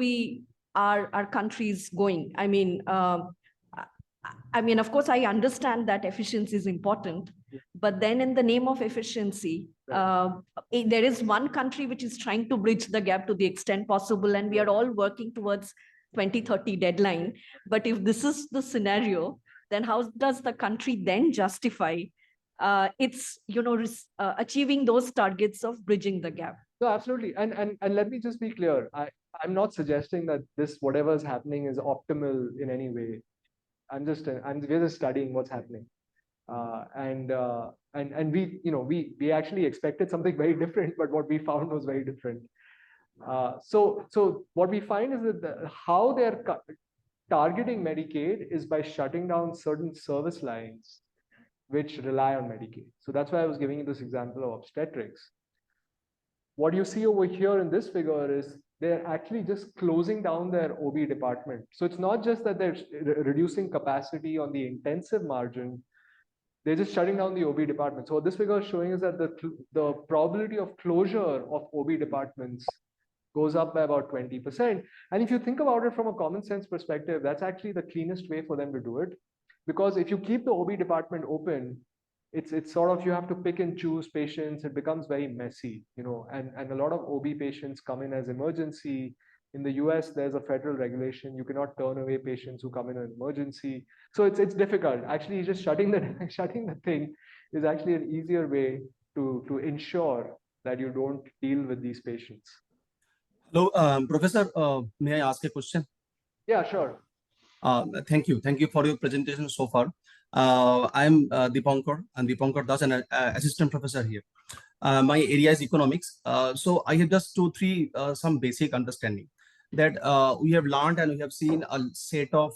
[SPEAKER 6] our countries going? I mean, of course, I understand that efficiency is important, but then in the name of efficiency, there is one country which is trying to bridge the gap to the extent possible, and we are all working towards 2030 deadline. But if this is the scenario, then how does the country then justify its, achieving those targets of bridging the gap?
[SPEAKER 2] No, absolutely. And let me just be clear. I'm not suggesting that whatever is happening is optimal in any way. We're just studying what's happening. And we actually expected something very different, but what we found was very different. So what we find is that how they're targeting Medicaid is by shutting down certain service lines which rely on Medicaid. So that's why I was giving you this example of obstetrics. What you see over here in this figure is they're actually just closing down their OB department. So it's not just that they're reducing capacity on the intensive margin, they're just shutting down the OB department. So what this figure is showing is that the probability of closure of OB departments goes up by about 20%. And if you think about it from a common sense perspective, that's actually the cleanest way for them to do it. Because if you keep the OB department open, it's sort of, you have to pick and choose patients. It becomes very messy, and a lot of OB patients come in as emergency. In the US, there's a federal regulation. You cannot turn away patients who come in an emergency. So it's difficult. Actually, just shutting the thing is actually an easier way to ensure that you don't deal with these patients.
[SPEAKER 7] Hello, Professor, may I ask a question?
[SPEAKER 2] Yeah, sure.
[SPEAKER 7] Thank you. Thank you for your presentation so far. I'm Dipankar Das, an assistant professor here. My area is economics. So I have just three some basic understanding that we have learned, and we have seen a set of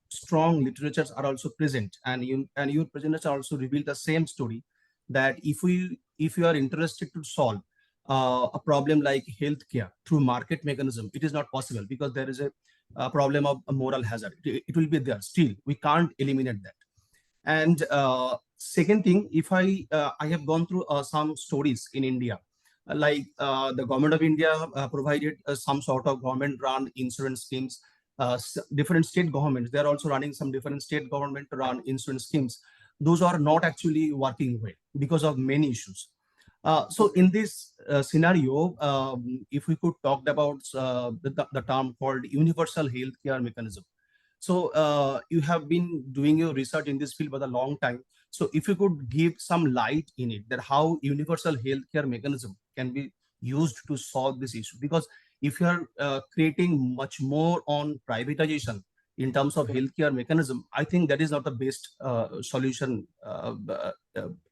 [SPEAKER 7] strong literatures are also present, and your presenters also revealed the same story, that if you are interested to solve a problem like healthcare through market mechanism, it is not possible, because there is a problem of a moral hazard. It will be there still. We can't eliminate that. And second thing, if I have gone through some stories in India, like the government of India provided some sort of government-run insurance schemes. Different state governments, they're also running some different state government-run insurance schemes. Those are not actually working well because of many issues. So in this scenario, if we could talk about the term called universal healthcare mechanism. So you have been doing your research in this field for a long time. So if you could give some light in it, that how universal healthcare mechanism can be used to solve this issue. Because if you are creating much more on privatization in terms of healthcare mechanism, I think that is not the best solution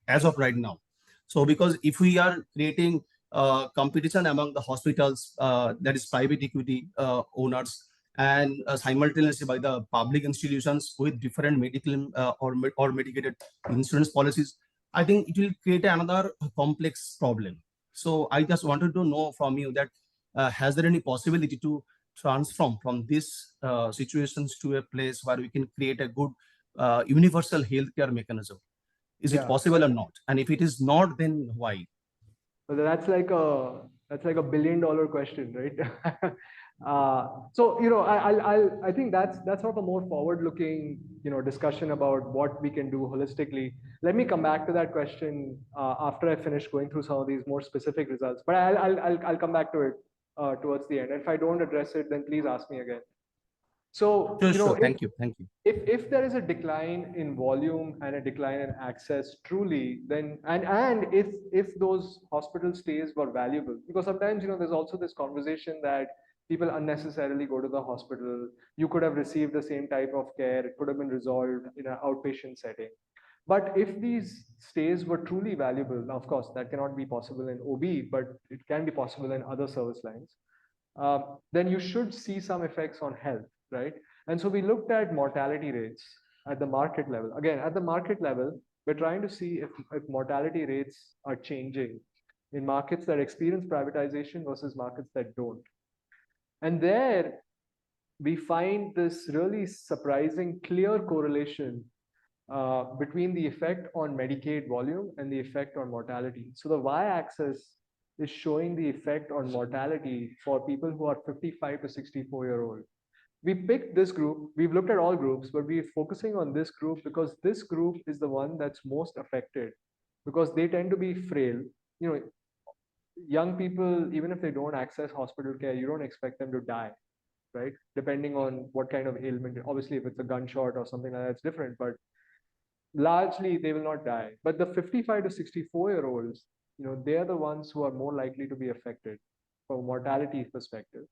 [SPEAKER 7] as of right now. So because if we are creating competition among the hospitals, that is private equity owners, and simultaneously by the public institutions with different medical or medicated insurance policies, I think it will create another complex problem. So I just wanted to know from you that has there any possibility to transform from these situations to a place where we can create a good universal healthcare mechanism? Is it possible or not? And if it is not, then why?
[SPEAKER 2] Well, that's like a $1 billion question, right? So I think that's sort of a more forward-looking discussion about what we can do holistically. Let me come back to that question after I finish going through some of these more specific results. But I'll come back to it towards the end. And if I don't address it, then please ask me again. So
[SPEAKER 7] sure. Thank you.
[SPEAKER 2] If there is a decline in volume and a decline in access truly, then and if those hospital stays were valuable, because sometimes there's also this conversation that people unnecessarily go to the hospital. You could have received the same type of care. It could have been resolved in an outpatient setting. But if these stays were truly valuable, now of course that cannot be possible in OB, but it can be possible in other service lines, then you should see some effects on health, right? And so we looked at mortality rates at the market level. Again, at the market level, we're trying to see if mortality rates are changing in markets that experience privatization versus markets that don't. And there we find this really surprising, clear correlation between the effect on Medicaid volume and the effect on mortality. So the y-axis is showing the effect on mortality for people who are 55 to 64-year-old. We picked this group. We've looked at all groups, but we're focusing on this group because this group is the one that's most affected, because they tend to be frail. Young people, even if they don't access hospital care, you don't expect them to die, right? Depending on what kind of ailment. Obviously, if it's a gunshot or something like that, it's different, but largely they will not die. But the 55 to 64-year-olds, they're the ones who are more likely to be affected from a mortality perspective.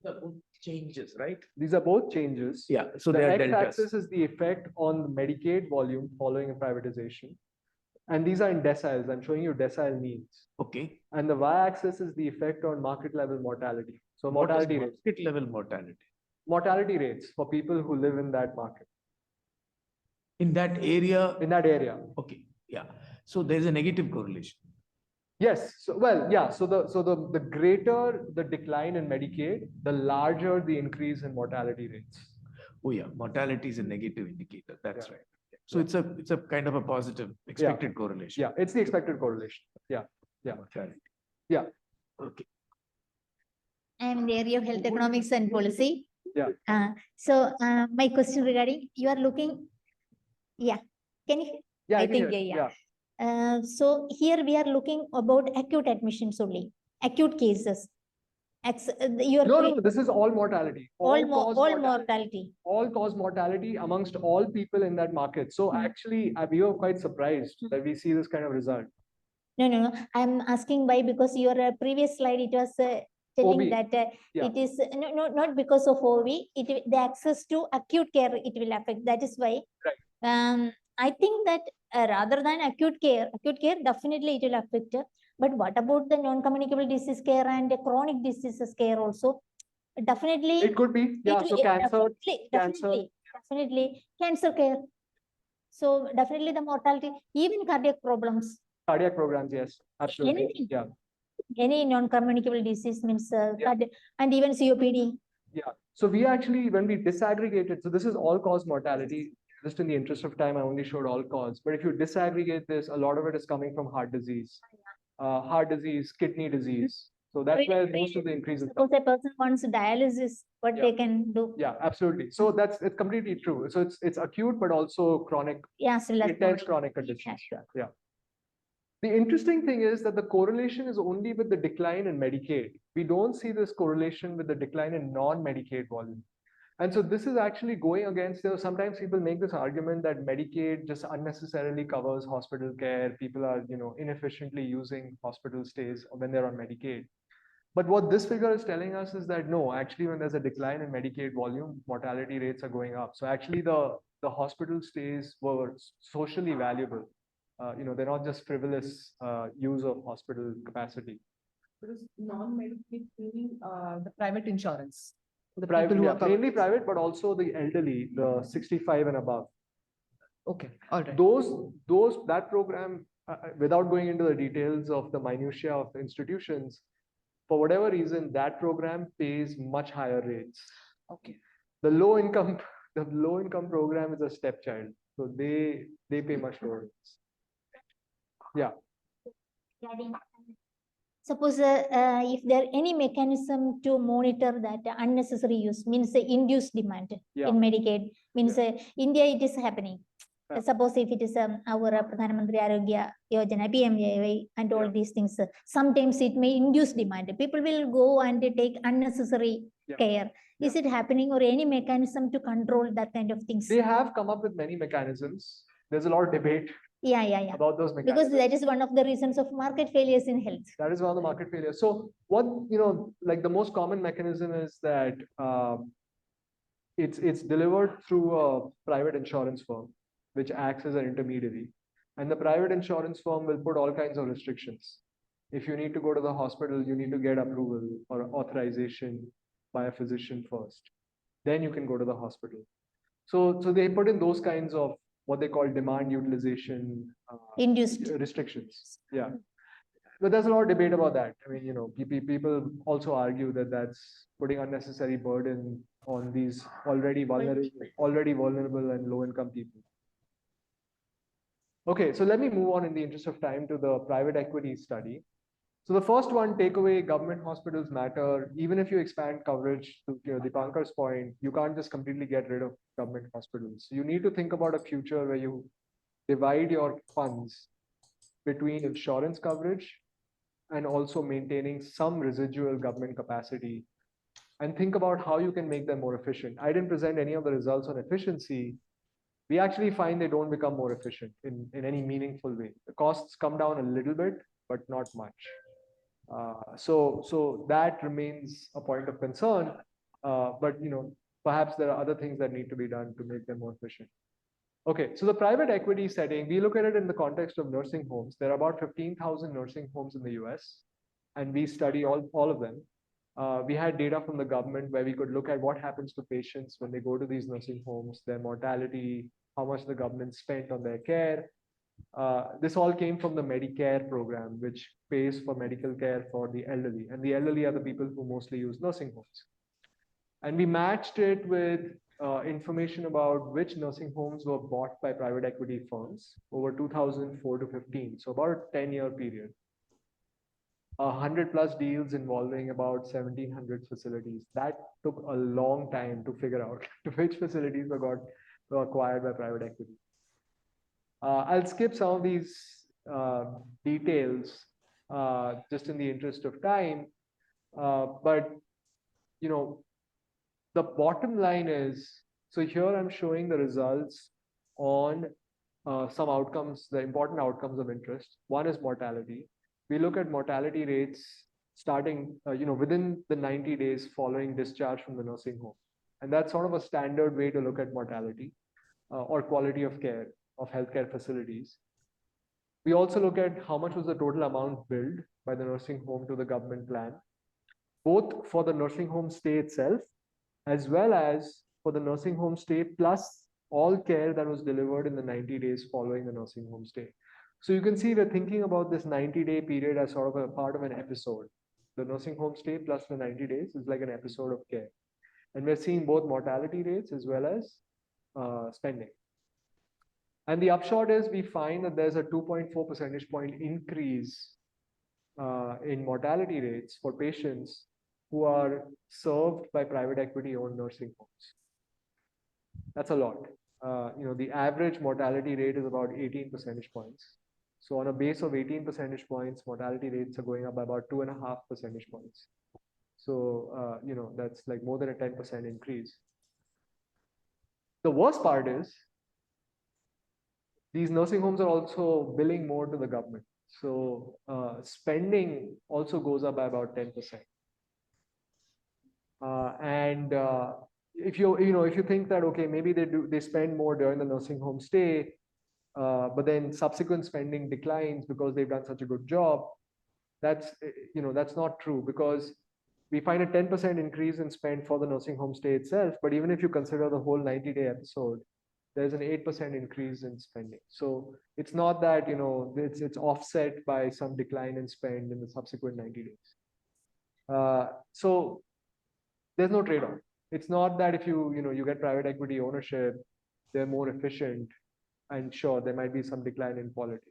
[SPEAKER 3] The changes, right?
[SPEAKER 2] These are both changes.
[SPEAKER 3] Yeah, so
[SPEAKER 2] the
[SPEAKER 3] they are
[SPEAKER 2] x-axis is the effect on the Medicaid volume following a privatization. And these are in deciles. I'm showing you decile means.
[SPEAKER 3] Okay.
[SPEAKER 2] And the y-axis is the effect on market level mortality. So mortality rates.
[SPEAKER 3] Market level mortality.
[SPEAKER 2] Mortality rates for people who live in that market.
[SPEAKER 3] In that area?
[SPEAKER 2] In that area.
[SPEAKER 3] Okay, yeah. So there's a negative correlation.
[SPEAKER 2] Yes. So, well, yeah. So the greater the decline in Medicaid, the larger the increase in mortality rates.
[SPEAKER 3] Oh yeah, mortality is a negative indicator. That's right. So it's a kind of a positive expected correlation.
[SPEAKER 2] Yeah, it's the expected correlation. Yeah.
[SPEAKER 3] Mortality.
[SPEAKER 2] Yeah.
[SPEAKER 3] Okay.
[SPEAKER 5] I'm in the area of health economics and policy.
[SPEAKER 2] Yeah.
[SPEAKER 5] My question regarding, you are looking, can you?
[SPEAKER 2] Yeah,
[SPEAKER 5] I
[SPEAKER 2] can
[SPEAKER 5] think,
[SPEAKER 2] hear.
[SPEAKER 5] So here we are looking about acute admissions only, acute cases.
[SPEAKER 2] No, this is all mortality.
[SPEAKER 5] All
[SPEAKER 2] cause
[SPEAKER 5] mortality.
[SPEAKER 2] All cause mortality amongst all people in that market. So actually, we were quite surprised that we see this kind of result.
[SPEAKER 5] No. I'm asking why, because your previous slide, it was telling
[SPEAKER 2] OB.
[SPEAKER 5] that it is not because of OV. The access to acute care, it will affect. That is why.
[SPEAKER 2] Right.
[SPEAKER 5] I think that rather than acute care definitely it will affect. But what about the non-communicable disease care and the chronic diseases care also? Definitely.
[SPEAKER 2] It could be. Yeah. So cancer.
[SPEAKER 5] Definitely cancer care. So definitely the mortality, even cardiac problems.
[SPEAKER 2] Cardiac programs, yes, absolutely.
[SPEAKER 5] Anything.
[SPEAKER 2] Yeah.
[SPEAKER 5] Any non-communicable disease means and even COPD.
[SPEAKER 2] Yeah. So we actually, when we disaggregated, so this is all cause mortality. Just in the interest of time, I only showed all cause. But if you disaggregate this, a lot of it is coming from heart disease, kidney disease. So that's where most of the increase is.
[SPEAKER 5] Suppose a person wants dialysis, what they can do.
[SPEAKER 2] Yeah, absolutely. So it's completely true. So it's acute, but also chronic, intense chronic conditions. Yeah. The interesting thing is that the correlation is only with the decline in Medicaid. We don't see this correlation with the decline in non-Medicaid volume. And so this is actually going against, sometimes people make this argument that Medicaid just unnecessarily covers hospital care. People are, inefficiently using hospital stays when they're on Medicaid. But what this figure is telling us is that no, actually, when there's a decline in Medicaid volume, mortality rates are going up. So actually the hospital stays were socially valuable. They're not just frivolous use of hospital capacity.
[SPEAKER 4] It is non-Medicaid, meaning the private insurance.
[SPEAKER 2] The private, mainly private, but also the elderly, the 65 and above.
[SPEAKER 4] Okay, all right.
[SPEAKER 2] That program, without going into the details of the minutiae of the institutions, for whatever reason, that program pays much higher rates.
[SPEAKER 4] Okay.
[SPEAKER 2] The low income program is a stepchild, so they pay much lower rates. Yeah.
[SPEAKER 5] Suppose if there any mechanism to monitor that unnecessary use, means induced demand in Medicaid, means India it is happening. Suppose if it is our Pradhan Mantri Arogya Yojana, PMJY and all these things, sometimes it may induce demand. People will go and take unnecessary care. Is it happening, or any mechanism to control that kind of things?
[SPEAKER 2] They have come up with many mechanisms. There's a lot of debate. About those mechanisms.
[SPEAKER 5] Because that is one of the reasons of market failures in health.
[SPEAKER 2] That is one of the market failures. So what, like the most common mechanism is that it's delivered through a private insurance firm, which acts as an intermediary. And the private insurance firm will put all kinds of restrictions. If you need to go to the hospital, you need to get approval or authorization by a physician first. Then you can go to the hospital. So they put in those kinds of what they call demand utilization
[SPEAKER 5] induced
[SPEAKER 2] restrictions. Yeah. But there's a lot of debate about that. I mean, people also argue that that's putting unnecessary burden on these already vulnerable and low-income people. Okay, so let me move on in the interest of time to the private equity study. So the first one, takeaway, government hospitals matter. Even if you expand coverage, to Dipankar's point, you can't just completely get rid of government hospitals. You need to think about a future where you divide your funds between insurance coverage and also maintaining some residual government capacity, and think about how you can make them more efficient. I didn't present any of the results on efficiency. We actually find they don't become more efficient in any meaningful way. The costs come down a little bit, but not much. So that remains a point of concern, but perhaps there are other things that need to be done to make them more efficient. Okay, so the private equity setting, we look at it in the context of nursing homes. There are about 15,000 nursing homes in the US, and we study all of them. We had data from the government where we could look at what happens to patients when they go to these nursing homes, their mortality, how much the government spent on their care. This all came from the Medicare program, which pays for medical care for the elderly. And the elderly are the people who mostly use nursing homes. And we matched it with information about which nursing homes were bought by private equity firms over 2004 to 15, so about a 10-year period. 100+ deals involving about 1,700 facilities. That took a long time to figure out which facilities were acquired by private equity. I'll skip some of these details just in the interest of time, but you know, the bottom line is, so here I'm showing the results on some outcomes, the important outcomes of interest. One is mortality. We look at mortality rates starting, within the 90 days following discharge from the nursing home. And that's sort of a standard way to look at mortality or quality of care of healthcare facilities. We also look at how much was the total amount billed by the nursing home to the government plan, both for the nursing home stay itself, as well as for the nursing home stay plus all care that was delivered in the 90 days following the nursing home stay. So you can see we're thinking about this 90-day period as sort of a part of an episode. The nursing home stay plus the 90 days is like an episode of care. And we're seeing both mortality rates as well as spending. And the upshot is we find that there's a 2.4 percentage point increase in mortality rates for patients who are served by private equity owned nursing homes. That's a lot. The average mortality rate is about 18 percentage points. So on a base of 18 percentage points, mortality rates are going up by about 2.5 percentage points. So, that's like more than a 10% increase. The worst part is these nursing homes are also billing more to the government. So spending also goes up by about 10%. If you think that, okay, maybe they spend more during the nursing home stay, but then subsequent spending declines because they've done such a good job, that's not true, because we find a 10% increase in spend for the nursing home stay itself. But even if you consider the whole 90-day episode, there's an 8% increase in spending. So it's not that, it's offset by some decline in spend in the subsequent 90 days. So there's no trade-off. It's not that if you get private equity ownership, they're more efficient, and sure, there might be some decline in quality.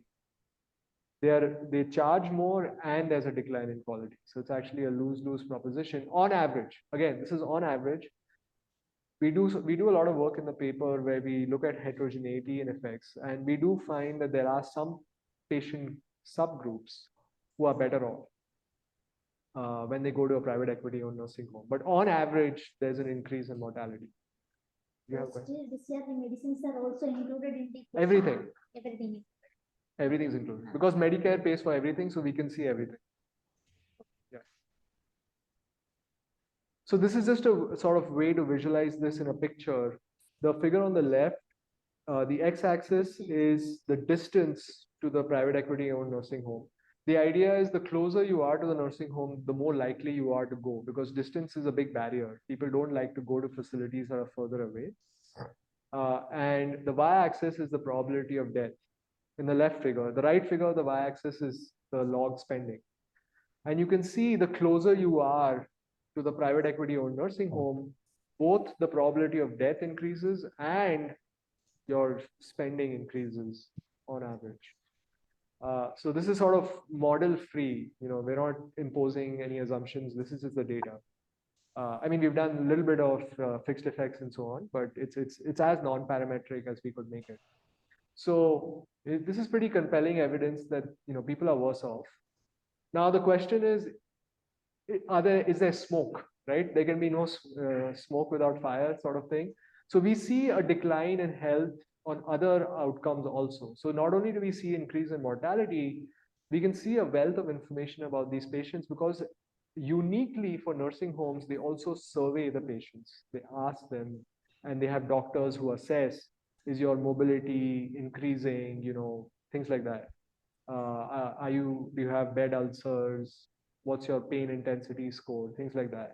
[SPEAKER 2] They charge more and there's a decline in quality. So it's actually a lose-lose proposition on average. Again, this is on average. We do a lot of work in the paper where we look at heterogeneity and effects, and we do find that there are some patient subgroups who are better off when they go to a private equity owned nursing home. But on average, there's an increase in mortality.
[SPEAKER 5] Still, this year the medicines are also included in the
[SPEAKER 2] everything.
[SPEAKER 5] Everything.
[SPEAKER 2] Everything's included because Medicare pays for everything, so we can see everything. Yeah. So this is just a sort of way to visualize this in a picture. The figure on the left, the x-axis is the distance to the private equity owned nursing home. The idea is the closer you are to the nursing home, the more likely you are to go, because distance is a big barrier. People don't like to go to facilities that are further away. And the y-axis is the probability of death in the left figure. The right figure, the y-axis, is the log spending. And you can see the closer you are to the private equity owned nursing home, both the probability of death increases and your spending increases on average. So this is sort of model free. We're not imposing any assumptions. This is just the data. I mean, we've done a little bit of fixed effects and so on, but it's as non-parametric as we could make it. So this is pretty compelling evidence that people are worse off. Now the question is there smoke, right? There can be no smoke without fire, sort of thing. So we see a decline in health on other outcomes also. So not only do we see increase in mortality, we can see a wealth of information about these patients, because uniquely for nursing homes, they also survey the patients. They ask them, and they have doctors who assess, is your mobility increasing, things like that. Do you have bed ulcers? What's your pain intensity score? Things like that.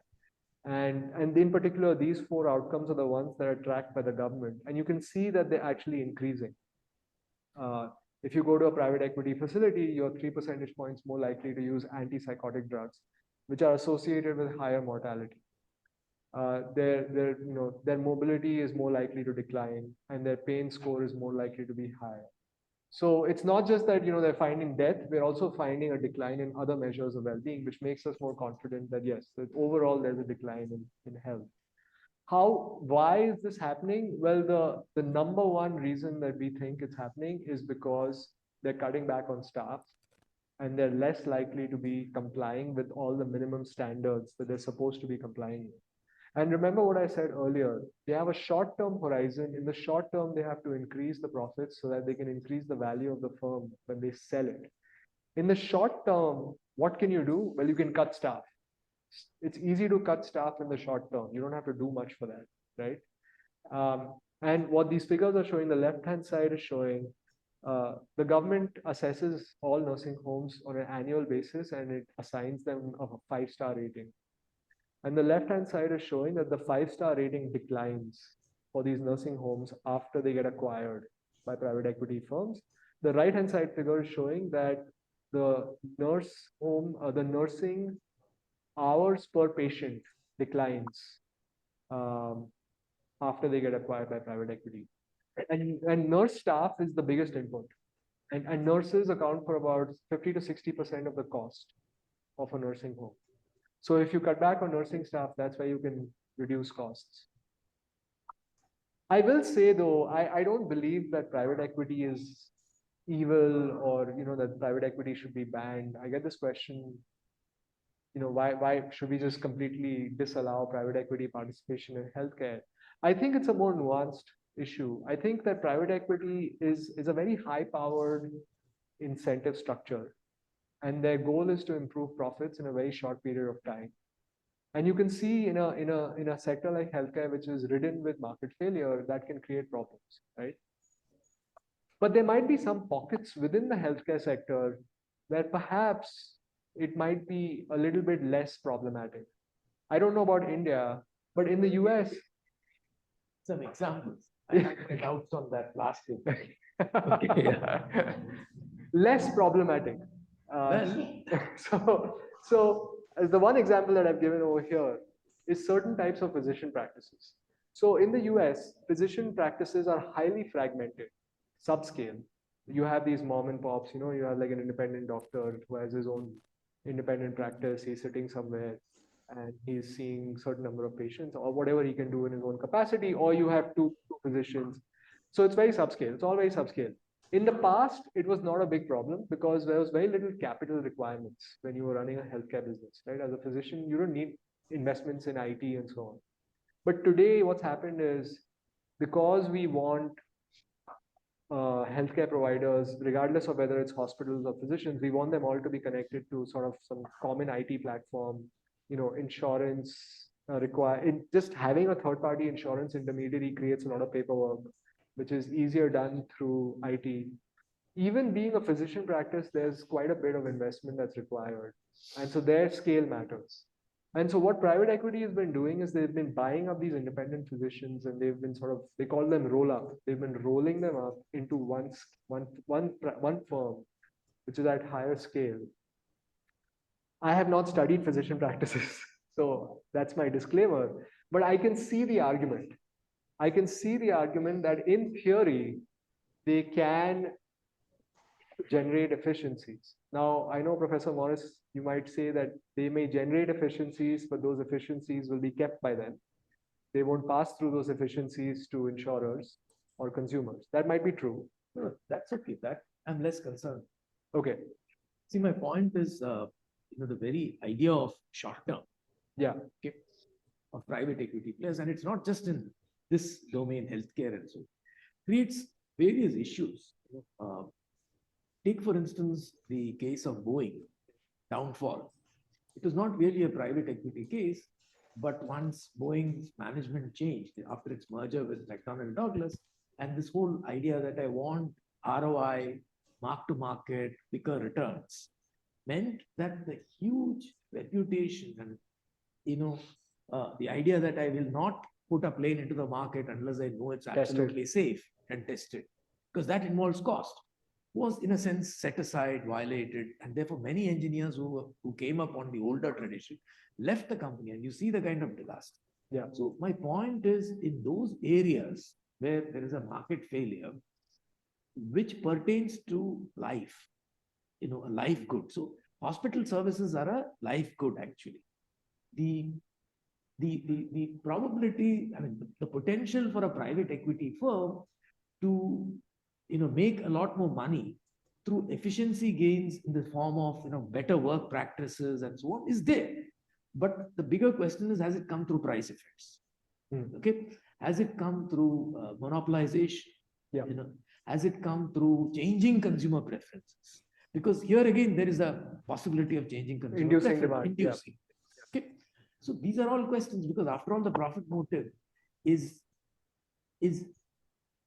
[SPEAKER 2] And in particular, these 4 outcomes are the ones that are tracked by the government. And you can see that they're actually increasing. If you go to a private equity facility, you're 3 percentage points more likely to use antipsychotic drugs, which are associated with higher mortality. their mobility is more likely to decline, and their pain score is more likely to be higher. So it's not just that they're finding death; we're also finding a decline in other measures of well-being, which makes us more confident that yes, that overall there's a decline in health. Why is this happening? Well, the number one reason that we think it's happening is because they're cutting back on staff, and they're less likely to be complying with all the minimum standards that they're supposed to be complying with. And remember what I said earlier, they have a short-term horizon. In the short term, they have to increase the profits so that they can increase the value of the firm when they sell it. In the short term, what can you do? Well, you can cut staff. It's easy to cut staff in the short term. You don't have to do much for that, right? And what these figures are showing, the left-hand side is showing the government assesses all nursing homes on an annual basis, and it assigns them a 5-star rating. And the left-hand side is showing that the 5-star rating declines for these nursing homes after they get acquired by private equity firms. The right-hand side figure is showing that the nursing hours per patient declines after they get acquired by private equity. And nurse staff is the biggest input. And nurses account for about 50 to 60% of the cost of a nursing home. So if you cut back on nursing staff, that's where you can reduce costs. I will say though, I don't believe that private equity is evil, or that private equity should be banned. I get this question, why should we just completely disallow private equity participation in healthcare? I think it's a more nuanced issue. I think that private equity is a very high-powered incentive structure, and their goal is to improve profits in a very short period of time. And you can see in a sector like healthcare, which is ridden with market failure, that can create problems, right? But there might be some pockets within the healthcare sector where perhaps it might be a little bit less problematic. I don't know about India, but in the US.
[SPEAKER 3] Some examples. I have my doubts on that last thing. Okay.
[SPEAKER 2] Less problematic. So as the one example that I've given over here is certain types of physician practices. So in the US, physician practices are highly fragmented, subscale. You have these mom and pops, you have like an independent doctor who has his own independent practice. He's sitting somewhere and he's seeing a certain number of patients, or whatever he can do in his own capacity, or you have two physicians. So it's very subscale. It's all very subscale. In the past, it was not a big problem because there was very little capital requirements when you were running a healthcare business, right? As a physician, you don't need investments in IT and so on. But today, what's happened is, because we want healthcare providers, regardless of whether it's hospitals or physicians, we want them all to be connected to sort of some common IT platform, insurance just having a third-party insurance intermediary creates a lot of paperwork, which is easier done through IT. Even being a physician practice, there's quite a bit of investment that's required. And so their scale matters. And so what private equity has been doing is they've been buying up these independent physicians, and they've been they call them roll up. They've been rolling them up into one firm, which is at higher scale. I have not studied physician practices, so that's my disclaimer, but I can see the argument. I can see the argument that in theory, they can generate efficiencies. Now, I know, Professor Morris, you might say that they may generate efficiencies, but those efficiencies will be kept by them. They won't pass through those efficiencies to insurers or consumers. That might be true.
[SPEAKER 3] No, that's okay. That I'm less concerned.
[SPEAKER 2] Okay.
[SPEAKER 3] See, my point is, the very idea of short term.
[SPEAKER 2] Yeah.
[SPEAKER 3] Okay. Of private equity players, and it's not just in this domain, healthcare, and so creates various issues. Take, for instance, the case of Boeing downfall. It was not really a private equity case, but once Boeing's management changed after its merger with McDonnell Douglas, and this whole idea that I want ROI, mark to market, quicker returns, meant that the huge reputation and the idea that I will not put a plane into the market unless I know it's absolutely safe and tested, because that involves cost, was in a sense set aside, violated, and therefore many engineers who came up on the older tradition left the company, and you see the kind of disaster.
[SPEAKER 2] Yeah.
[SPEAKER 3] So my point is, in those areas where there is a market failure, which pertains to life, a life good. So hospital services are a life good, actually. The probability, I mean, the potential for a private equity firm to, make a lot more money through efficiency gains in the form of, better work practices and so on is there. But the bigger question is, has it come through price effects? Okay. Has it come through monopolization?
[SPEAKER 2] Yeah.
[SPEAKER 3] Has it come through changing consumer preferences? Because here again, there is a possibility of changing consumer
[SPEAKER 2] Inducing
[SPEAKER 3] preference.
[SPEAKER 2] demand. Yeah.
[SPEAKER 3] Okay. So these are all questions, because after all, the profit motive is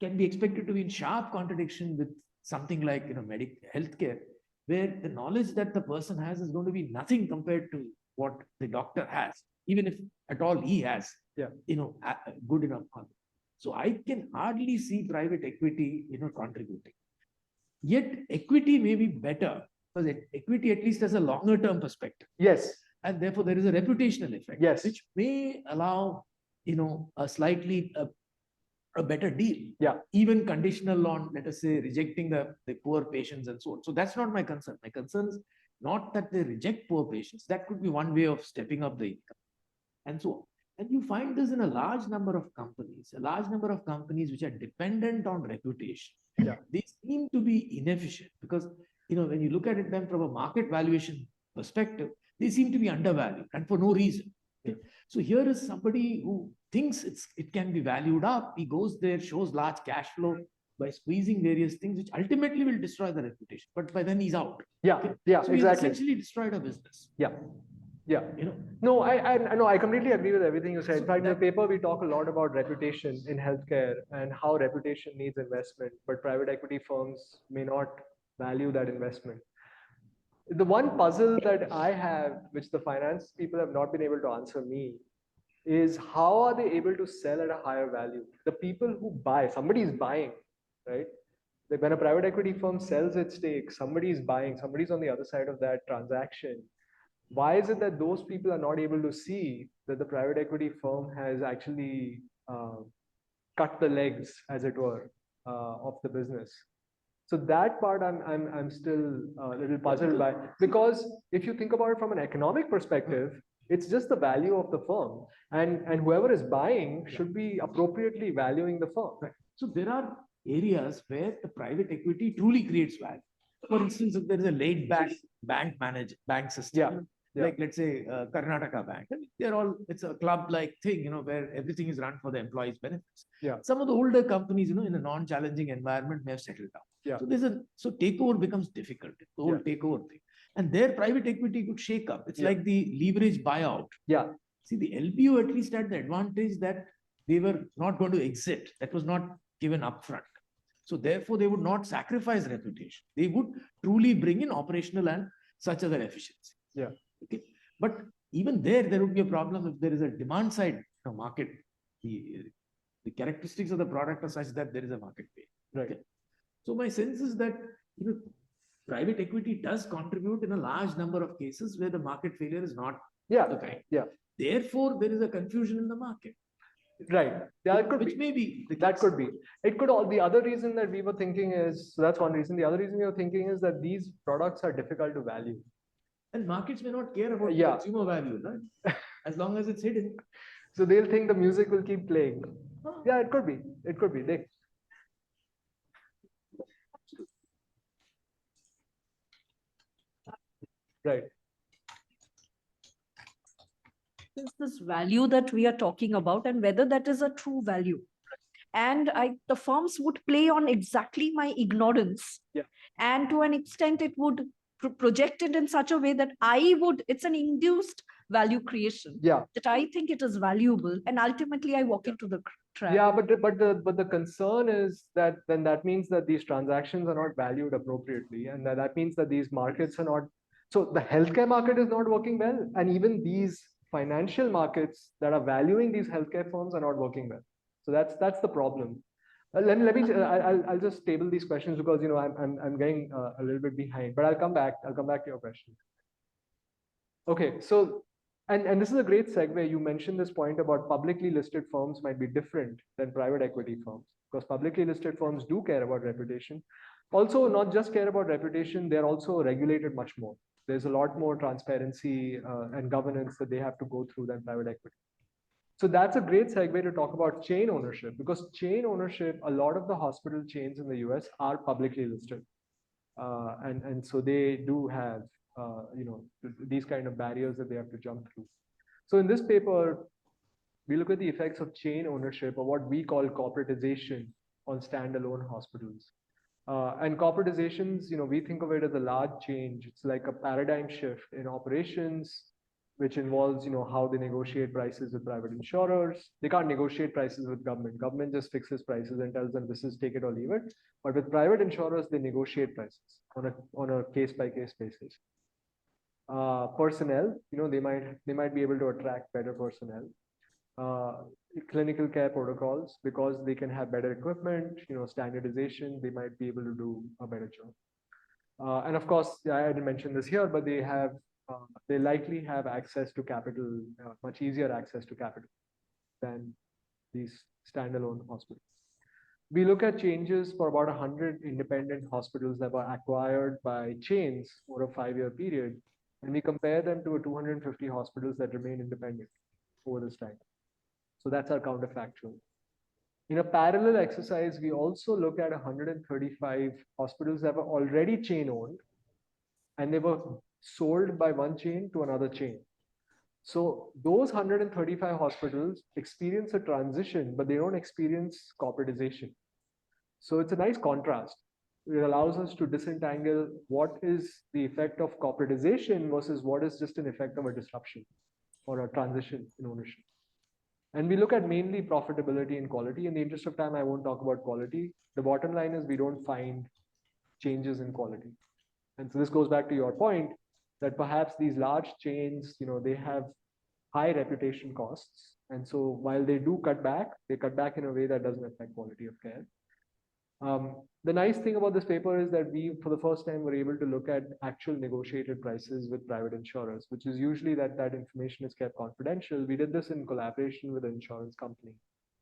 [SPEAKER 3] can be expected to be in sharp contradiction with something like healthcare, where the knowledge that the person has is going to be nothing compared to what the doctor has, even if at all he has, good enough knowledge. So I can hardly see private equity, contributing. Yet equity may be better, because equity at least has a longer term perspective.
[SPEAKER 2] Yes.
[SPEAKER 3] And therefore there is a reputational effect,
[SPEAKER 2] yes,
[SPEAKER 3] which may allow, a slightly a better deal.
[SPEAKER 2] Yeah.
[SPEAKER 3] Even conditional on, let us say, rejecting the poor patients and so on. So that's not my concern. My concern is not that they reject poor patients. That could be one way of stepping up the income and so on. And you find this in a large number of companies, which are dependent on reputation.
[SPEAKER 2] Yeah.
[SPEAKER 3] They seem to be inefficient because, when you look at it then from a market valuation perspective, they seem to be undervalued and for no reason. Okay? So here is somebody who thinks it can be valued up. He goes there, shows large cash flow by squeezing various things, which ultimately will destroy the reputation. But by then he's out.
[SPEAKER 2] Yeah,
[SPEAKER 3] okay?
[SPEAKER 2] Yeah,
[SPEAKER 3] so
[SPEAKER 2] exactly.
[SPEAKER 3] He's essentially destroyed a business.
[SPEAKER 2] Yeah. Yeah. No, I completely agree with everything you said. In fact, in the paper, we talk a lot about reputation in healthcare and how reputation needs investment, but private equity firms may not value that investment. The one puzzle that I have, which the finance people have not been able to answer me, is how are they able to sell at a higher value? The people who buy, somebody is buying, right? Like when a private equity firm sells its stake, somebody is buying, somebody's on the other side of that transaction. Why is it that those people are not able to see that the private equity firm has actually cut the legs, as it were, of the business? So that part I'm still a little puzzled by, because if you think about it from an economic perspective, it's just the value of the firm, and whoever is buying should be appropriately valuing the firm.
[SPEAKER 3] Right. So there are areas where the private equity truly creates value. For instance, if there is a laid back bank system, like let's say Karnataka Bank, it's a club-like thing, where everything is run for the employees' benefits.
[SPEAKER 2] Yeah.
[SPEAKER 3] Some of the older companies, in a non-challenging environment may have settled down.
[SPEAKER 2] Yeah.
[SPEAKER 3] So takeover becomes difficult, the whole takeover thing. And their private equity could shake up. It's like the leverage buyout.
[SPEAKER 2] Yeah.
[SPEAKER 3] See, the LBO at least had the advantage that they were not going to exit. That was not given upfront. So therefore, they would not sacrifice reputation. They would truly bring in operational and such other efficiency.
[SPEAKER 2] Yeah.
[SPEAKER 3] Okay. But even there would be a problem if there is a demand side market. The characteristics of the product are such that there is a market pay.
[SPEAKER 2] Right.
[SPEAKER 3] Okay. So my sense is that private equity does contribute in a large number of cases where the market failure is not the kind.
[SPEAKER 2] Yeah.
[SPEAKER 3] Therefore, there is a confusion in the market.
[SPEAKER 2] Right. Yeah, it could
[SPEAKER 3] Which
[SPEAKER 2] be.
[SPEAKER 3] may be the
[SPEAKER 2] That
[SPEAKER 3] case.
[SPEAKER 2] could be. It could all. The other reason that we were thinking is, so that's one reason. The other reason we were thinking is that these products are difficult to value.
[SPEAKER 3] And markets may not care about consumer value, right? As long as it's hidden.
[SPEAKER 2] So they'll think the music will keep playing. Yeah, it could be. It could be. Right.
[SPEAKER 6] Is this value that we are talking about, and whether that is a true value. And the firms would play on exactly my ignorance.
[SPEAKER 2] Yeah.
[SPEAKER 6] And to an extent, it would project it in such a way that it's an induced value creation.
[SPEAKER 2] Yeah.
[SPEAKER 6] That I think it is valuable, and ultimately I walk into the trap.
[SPEAKER 2] Yeah, but the concern is that then that means that these transactions are not valued appropriately, and that means that these markets are not. So the healthcare market is not working well, and even these financial markets that are valuing these healthcare firms are not working well. So that's the problem. Let me. I'll just table these questions because I'm getting a little bit behind, but I'll come back. I'll come back to your question. Okay, so And this is a great segue. You mentioned this point about publicly listed firms might be different than private equity firms, because publicly listed firms do care about reputation. Also, not just care about reputation, they're also regulated much more. There's a lot more transparency and governance that they have to go through than private equity. So that's a great segue to talk about chain ownership, because chain ownership, a lot of the hospital chains in the US are publicly listed. And so they do have these kind of barriers that they have to jump through. So in this paper, we look at the effects of chain ownership, or what we call corporatization, on standalone hospitals. And corporatizations, we think of it as a large change. It's like a paradigm shift in operations, which involves, how they negotiate prices with private insurers. They can't negotiate prices with government. Government just fixes prices and tells them this is take it or leave it. But with private insurers, they negotiate prices on a case-by-case basis. Personnel, they might be able to attract better personnel. Clinical care protocols, because they can have better equipment, standardization, they might be able to do a better job. And of course, I didn't mention this here, but they likely have access to capital, much easier access to capital than these standalone hospitals. We look at changes for about 100 independent hospitals that were acquired by chains over a 5-year period, and we compare them to 250 hospitals that remain independent over this time. So that's our counterfactual. In a parallel exercise, we also look at 135 hospitals that were already chain owned, and they were sold by one chain to another chain. So those 135 hospitals experience a transition, but they don't experience corporatization. So it's a nice contrast. It allows us to disentangle what is the effect of corporatization versus what is just an effect of a disruption or a transition in ownership. And we look at mainly profitability and quality. In the interest of time, I won't talk about quality. The bottom line is we don't find changes in quality. And so this goes back to your point that perhaps these large chains, they have high reputation costs. And so while they do cut back, they cut back in a way that doesn't affect quality of care. The nice thing about this paper is that we, for the first time, were able to look at actual negotiated prices with private insurers, which is usually that information is kept confidential. We did this in collaboration with an insurance company,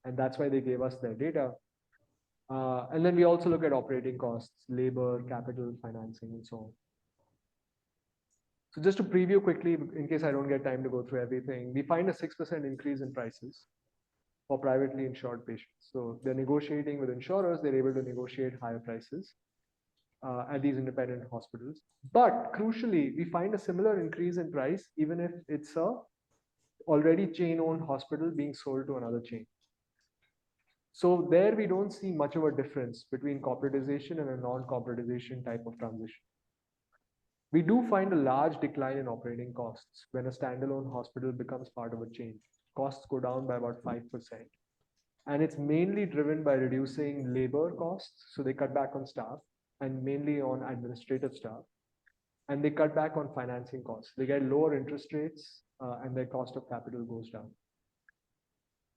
[SPEAKER 2] and that's why they gave us their data. And then we also look at operating costs, labor, capital, financing, and so on. So just to preview quickly, in case I don't get time to go through everything, we find a 6% increase in prices for privately insured patients. So they're negotiating with insurers, they're able to negotiate higher prices at these independent hospitals. But crucially, we find a similar increase in price, even if it's a already chain-owned hospital being sold to another chain. So there we don't see much of a difference between corporatization and a non-corporatization type of transition. We do find a large decline in operating costs when a standalone hospital becomes part of a chain. Costs go down by about 5%. And it's mainly driven by reducing labor costs. So they cut back on staff and mainly on administrative staff. And they cut back on financing costs. They get lower interest rates and their cost of capital goes down.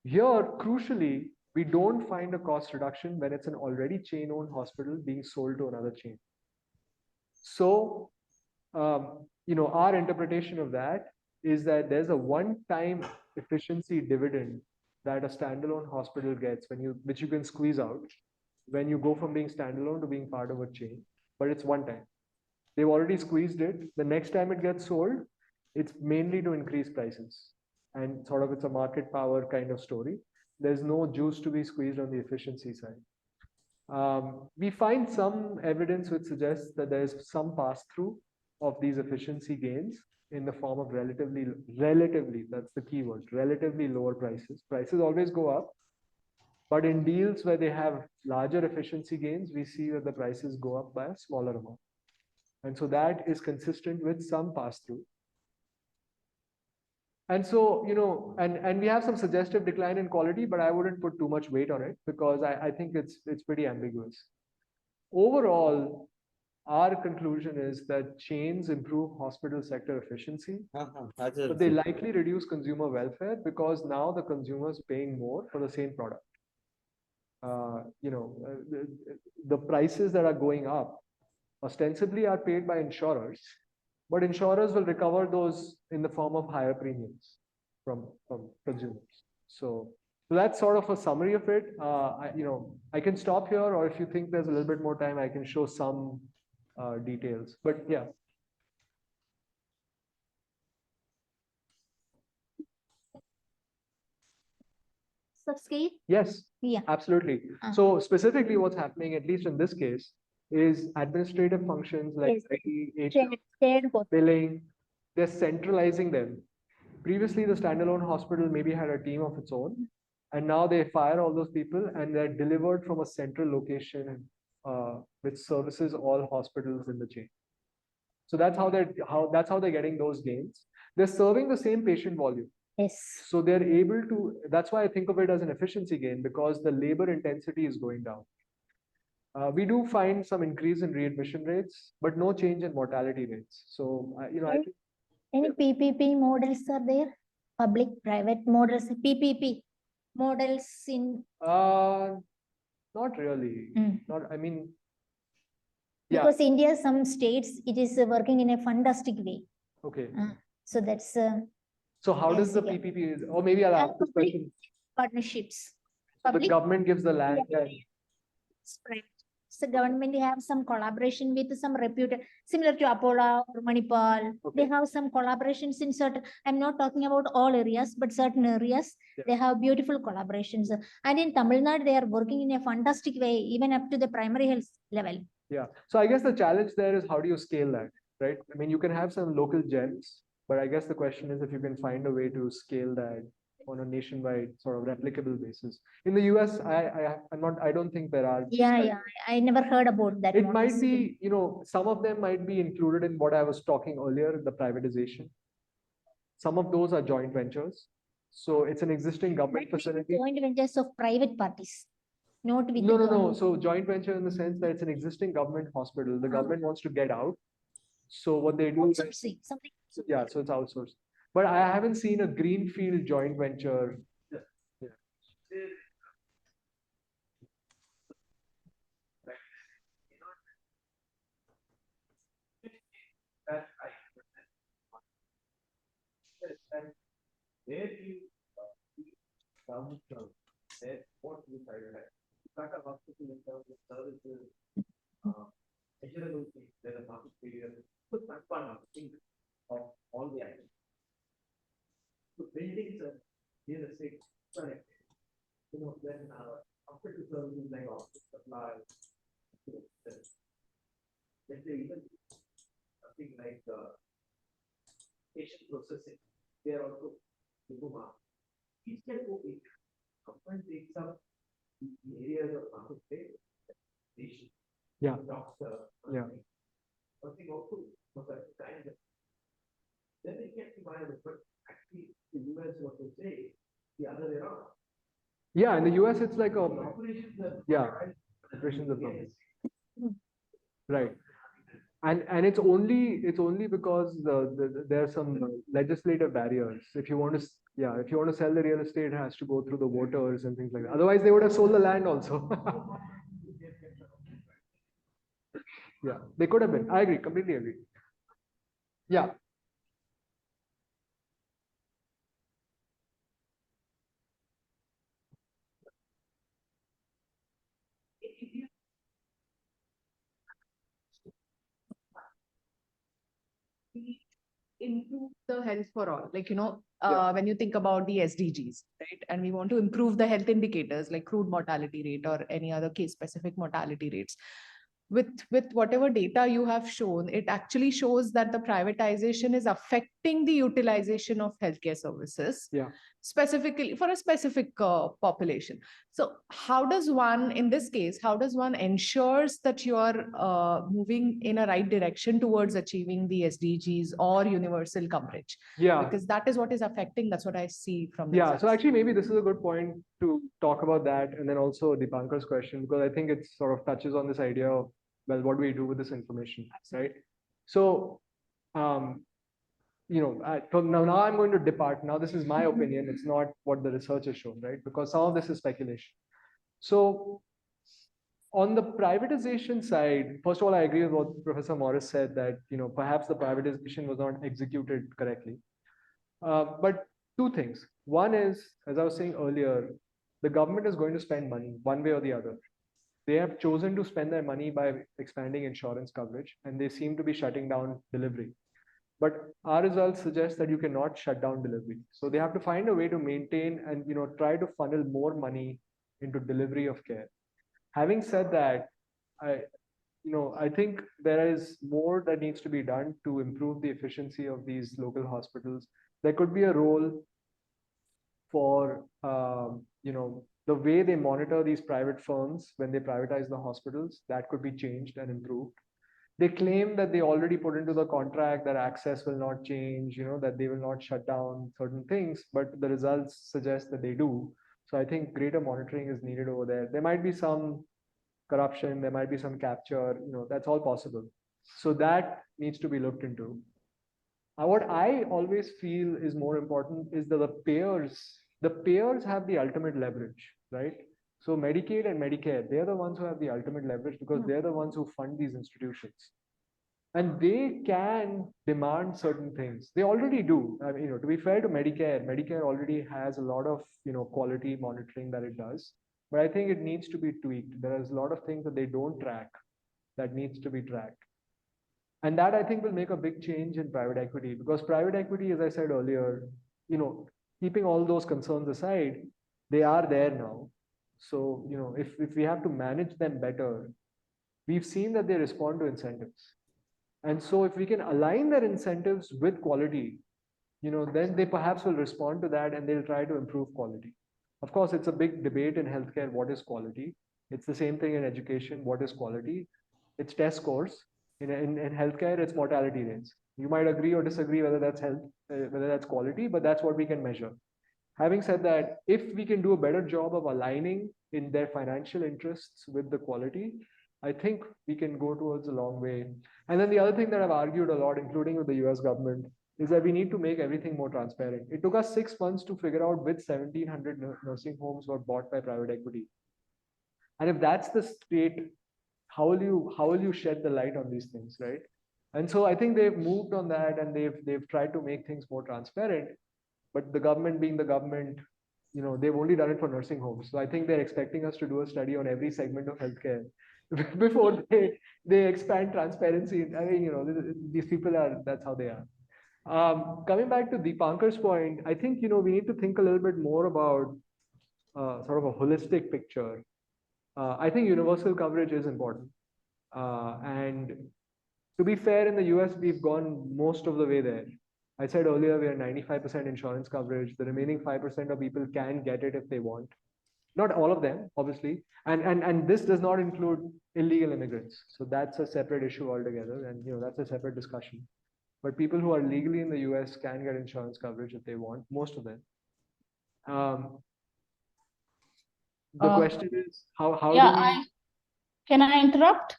[SPEAKER 2] Here, crucially, we don't find a cost reduction when it's an already chain-owned hospital being sold to another chain. So, our interpretation of that is that there's a one-time efficiency dividend that a standalone hospital gets which you can squeeze out when you go from being standalone to being part of a chain, but it's one time. They've already squeezed it. The next time it gets sold, it's mainly to increase prices. And sort of it's a market power kind of story. There's no juice to be squeezed on the efficiency side. We find some evidence which suggests that there's some pass-through of these efficiency gains in the form of relatively, that's the key word, relatively lower prices. Prices always go up, but in deals where they have larger efficiency gains, we see that the prices go up by a smaller amount. And so that is consistent with some pass-through. And so, and we have some suggestive decline in quality, but I wouldn't put too much weight on it because I think it's pretty ambiguous. Overall, our conclusion is that chains improve hospital sector efficiency, but they likely reduce consumer welfare because now the consumer is paying more for the same product. The prices that are going up ostensibly are paid by insurers, but insurers will recover those in the form of higher premiums from consumers. So that's sort of a summary of it. I can stop here, or if you think there's a little bit more time, I can show some details. But yeah.
[SPEAKER 5] Subscribe?
[SPEAKER 2] Yes,
[SPEAKER 5] Yeah.
[SPEAKER 2] absolutely. So specifically what's happening, at least in this case, is administrative functions like billing, they're centralizing them. Previously, the standalone hospital maybe had a team of its own, and now they fire all those people and they're delivered from a central location which services all hospitals in the chain. So that's how they're getting those gains. They're serving the same patient volume.
[SPEAKER 5] Yes.
[SPEAKER 2] So they're able to, that's why I think of it as an efficiency gain, because the labor intensity is going down. We do find some increase in readmission rates, but no change in mortality rates. So, I think,
[SPEAKER 5] any PPP models are there? Public-private models, PPP models in?
[SPEAKER 2] not really. Not, I mean, yeah.
[SPEAKER 5] Because India, some states, it is working in a fantastic way.
[SPEAKER 2] Okay.
[SPEAKER 5] So that's.
[SPEAKER 2] So how does the PPP, or maybe I'll ask this question.
[SPEAKER 5] Partnerships.
[SPEAKER 2] So the government gives the land.
[SPEAKER 5] So government have some collaboration with some reputed, similar to Apollo or Manipal.
[SPEAKER 2] Okay.
[SPEAKER 5] They have some collaborations in certain, I'm not talking about all areas, but certain areas, they have beautiful collaborations. And in Tamil Nadu, they are working in a fantastic way, even up to the primary health level.
[SPEAKER 2] Yeah. So I guess the challenge there is how do you scale that, right? I mean, you can have some local gems, but I guess the question is if you can find a way to scale that on a nationwide sort of replicable basis. In the US, I don't think there are.
[SPEAKER 5] Yeah. I never heard about that.
[SPEAKER 2] It might be, some of them might be included in what I was talking earlier, the privatization. Some of those are joint ventures. So it's an existing government facility.
[SPEAKER 5] Joint ventures of private parties, not with
[SPEAKER 2] No. So joint venture in the sense that it's an existing government hospital. The government wants to get out. So what they do is,
[SPEAKER 5] something.
[SPEAKER 2] yeah, so it's outsourced. But I haven't seen a greenfield joint venture. Yeah.
[SPEAKER 3] Where you come from, what you prioritize. Start a hospital in terms of services, measurable things, there's a market failure, put that one of things of all the items. So buildings and real estate connected. Then hospital services like office supply, let's say even something like patient processing, they are also each can go in. Government takes up the areas of market patient.
[SPEAKER 2] Yeah.
[SPEAKER 3] Doctor.
[SPEAKER 2] Yeah.
[SPEAKER 3] Something also was at the time. Then they can't divide it, but actually the US what to say the other way around.
[SPEAKER 2] Yeah, in the US it's like a
[SPEAKER 3] operations are
[SPEAKER 2] operations are right. And it's only because there are some legislative barriers. If you want to sell the real estate, it has to go through the voters and things like that. Otherwise, they would have sold the land also. Yeah, they could have been. I agree, completely agree. Yeah.
[SPEAKER 4] Improve the health for all, when you think about the SDGs, right? And we want to improve the health indicators like crude mortality rate or any other case specific mortality rates. With whatever data you have shown, it actually shows that the privatization is affecting the utilization of healthcare services.
[SPEAKER 2] Yeah.
[SPEAKER 4] Specifically for a specific population. So how does one, in this case, ensures that you are moving in a right direction towards achieving the SDGs or universal coverage?
[SPEAKER 2] Yeah.
[SPEAKER 4] Because that is what is affecting, that's what I see from the
[SPEAKER 2] Yeah,
[SPEAKER 4] results.
[SPEAKER 2] so actually maybe this is a good point to talk about that, and then also Dipankar's question, because I think it sort of touches on this idea of, well, what do we do with this information, right? So, now I'm going to depart. Now this is my opinion. It's not what the research has shown, right? Because some of this is speculation. So On the privatization side, first of all, I agree with what Professor Morris said, that perhaps the privatization was not executed correctly. But two things. One is, as I was saying earlier, the government is going to spend money one way or the other. They have chosen to spend their money by expanding insurance coverage, and they seem to be shutting down delivery. But our results suggest that you cannot shut down delivery. So they have to find a way to maintain and try to funnel more money into delivery of care. Having said that, I think there is more that needs to be done to improve the efficiency of these local hospitals. There could be a role for the way they monitor these private firms when they privatize the hospitals. That could be changed and improved. They claim that they already put into the contract that access will not change, that they will not shut down certain things, but the results suggest that they do. So I think greater monitoring is needed over there. There might be some corruption, there might be some capture, that's all possible. So that needs to be looked into. What I always feel is more important is that the payers have the ultimate leverage, right? So Medicaid and Medicare, they're the ones who have the ultimate leverage because they're the ones who fund these institutions. And they can demand certain things. They already do. I mean, to be fair to Medicare already has a lot of quality monitoring that it does. But I think it needs to be tweaked. There is a lot of things that they don't track that needs to be tracked. And that I think will make a big change in private equity, because private equity, as I said earlier, keeping all those concerns aside, they are there now. So, if we have to manage them better, we've seen that they respond to incentives. And so if we can align their incentives with quality, then they perhaps will respond to that and they'll try to improve quality. Of course, it's a big debate in healthcare, what is quality? It's the same thing in education, what is quality? It's test scores. In healthcare, it's mortality rates. You might agree or disagree whether that's whether that's quality, but that's what we can measure. Having said that, if we can do a better job of aligning in their financial interests with the quality, I think we can go towards a long way. And then the other thing that I've argued a lot, including with the US government, is that we need to make everything more transparent. It took us 6 months to figure out which 1,700 nursing homes were bought by private equity. And if that's the state, how will you shed the light on these things, right? And so I think they've moved on that and they've tried to make things more transparent. But the government being the government, they've only done it for nursing homes. So I think they're expecting us to do a study on every segment of healthcare before they expand transparency. I mean, these people that's how they are. Coming back to Deepankar's point, I think, we need to think a little bit more about sort of a holistic picture. I think universal coverage is important. And to be fair, in the US, we've gone most of the way there. I said earlier, we are 95% insurance coverage. The remaining 5% of people can get it if they want. Not all of them, obviously. And this does not include illegal immigrants. So that's a separate issue altogether. And that's a separate discussion. But people who are legally in the US can get insurance coverage if they want, most of them. The question is, how do we...
[SPEAKER 8] Can I interrupt?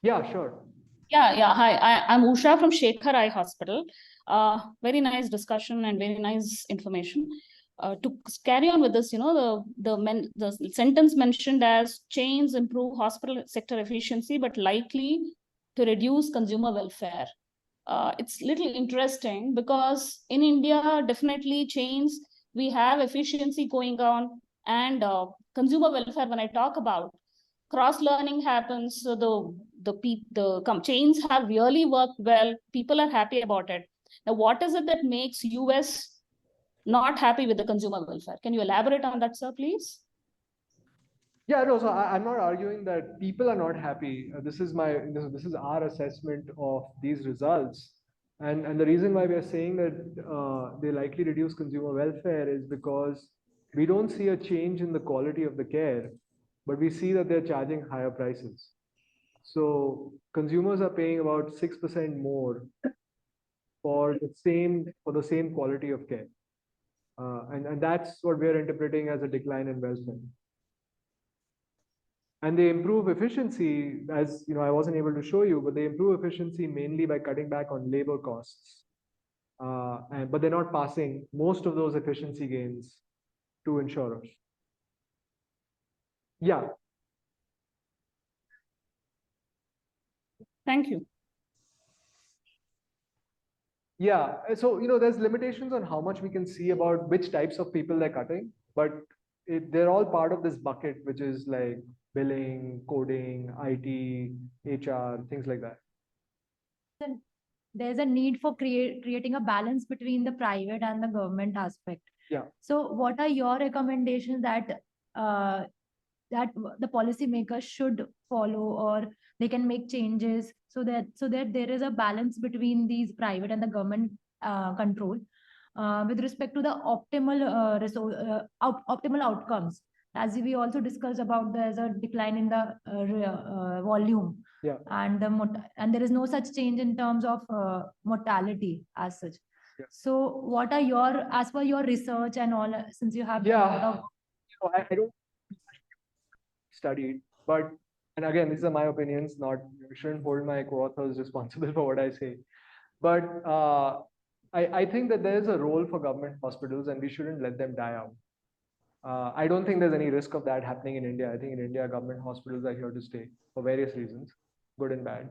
[SPEAKER 2] Yeah, sure.
[SPEAKER 8] Yeah. Hi, I'm Usha from Shekhar Eye Hospital. Very nice discussion and very nice information. To carry on with this, the sentence mentioned as chains improve hospital sector efficiency, but likely to reduce consumer welfare. It's little interesting because in India, definitely chains, we have efficiency going on, and consumer welfare, when I talk about, cross-learning happens, so the chains have really worked well, people are happy about it. Now, what is it that makes US not happy with the consumer welfare? Can you elaborate on that, sir, please?
[SPEAKER 2] Yeah, no, so I'm not arguing that people are not happy. This is our assessment of these results. And the reason why we are saying that they likely reduce consumer welfare is because we don't see a change in the quality of the care, but we see that they're charging higher prices. So consumers are paying about 6% more for the same quality of care. And that's what we're interpreting as a decline in welfare. And they improve efficiency, as I wasn't able to show you, but they improve efficiency mainly by cutting back on labor costs. But they're not passing most of those efficiency gains to insurers. Yeah.
[SPEAKER 8] Thank you.
[SPEAKER 2] Yeah, so there's limitations on how much we can see about which types of people they're cutting, but they're all part of this bucket, which is like billing, coding, IT, HR, things like that.
[SPEAKER 9] There's a need for creating a balance between the private and the government aspect.
[SPEAKER 2] Yeah.
[SPEAKER 9] So what are your recommendations that the policymakers should follow, or they can make changes so that there is a balance between these private and the government control with respect to the optimal optimal outcomes? As we also discussed about, there's a decline in the volume.
[SPEAKER 2] Yeah.
[SPEAKER 9] And and there is no such change in terms of mortality as such.
[SPEAKER 2] Yeah.
[SPEAKER 9] So what are as per your research and all, since you have
[SPEAKER 2] I don't studied, but, and again, these are my opinions, not, you shouldn't hold my co-authors responsible for what I say. But I think that there's a role for government hospitals and we shouldn't let them die out. I don't think there's any risk of that happening in India. I think in India, government hospitals are here to stay for various reasons, good and bad.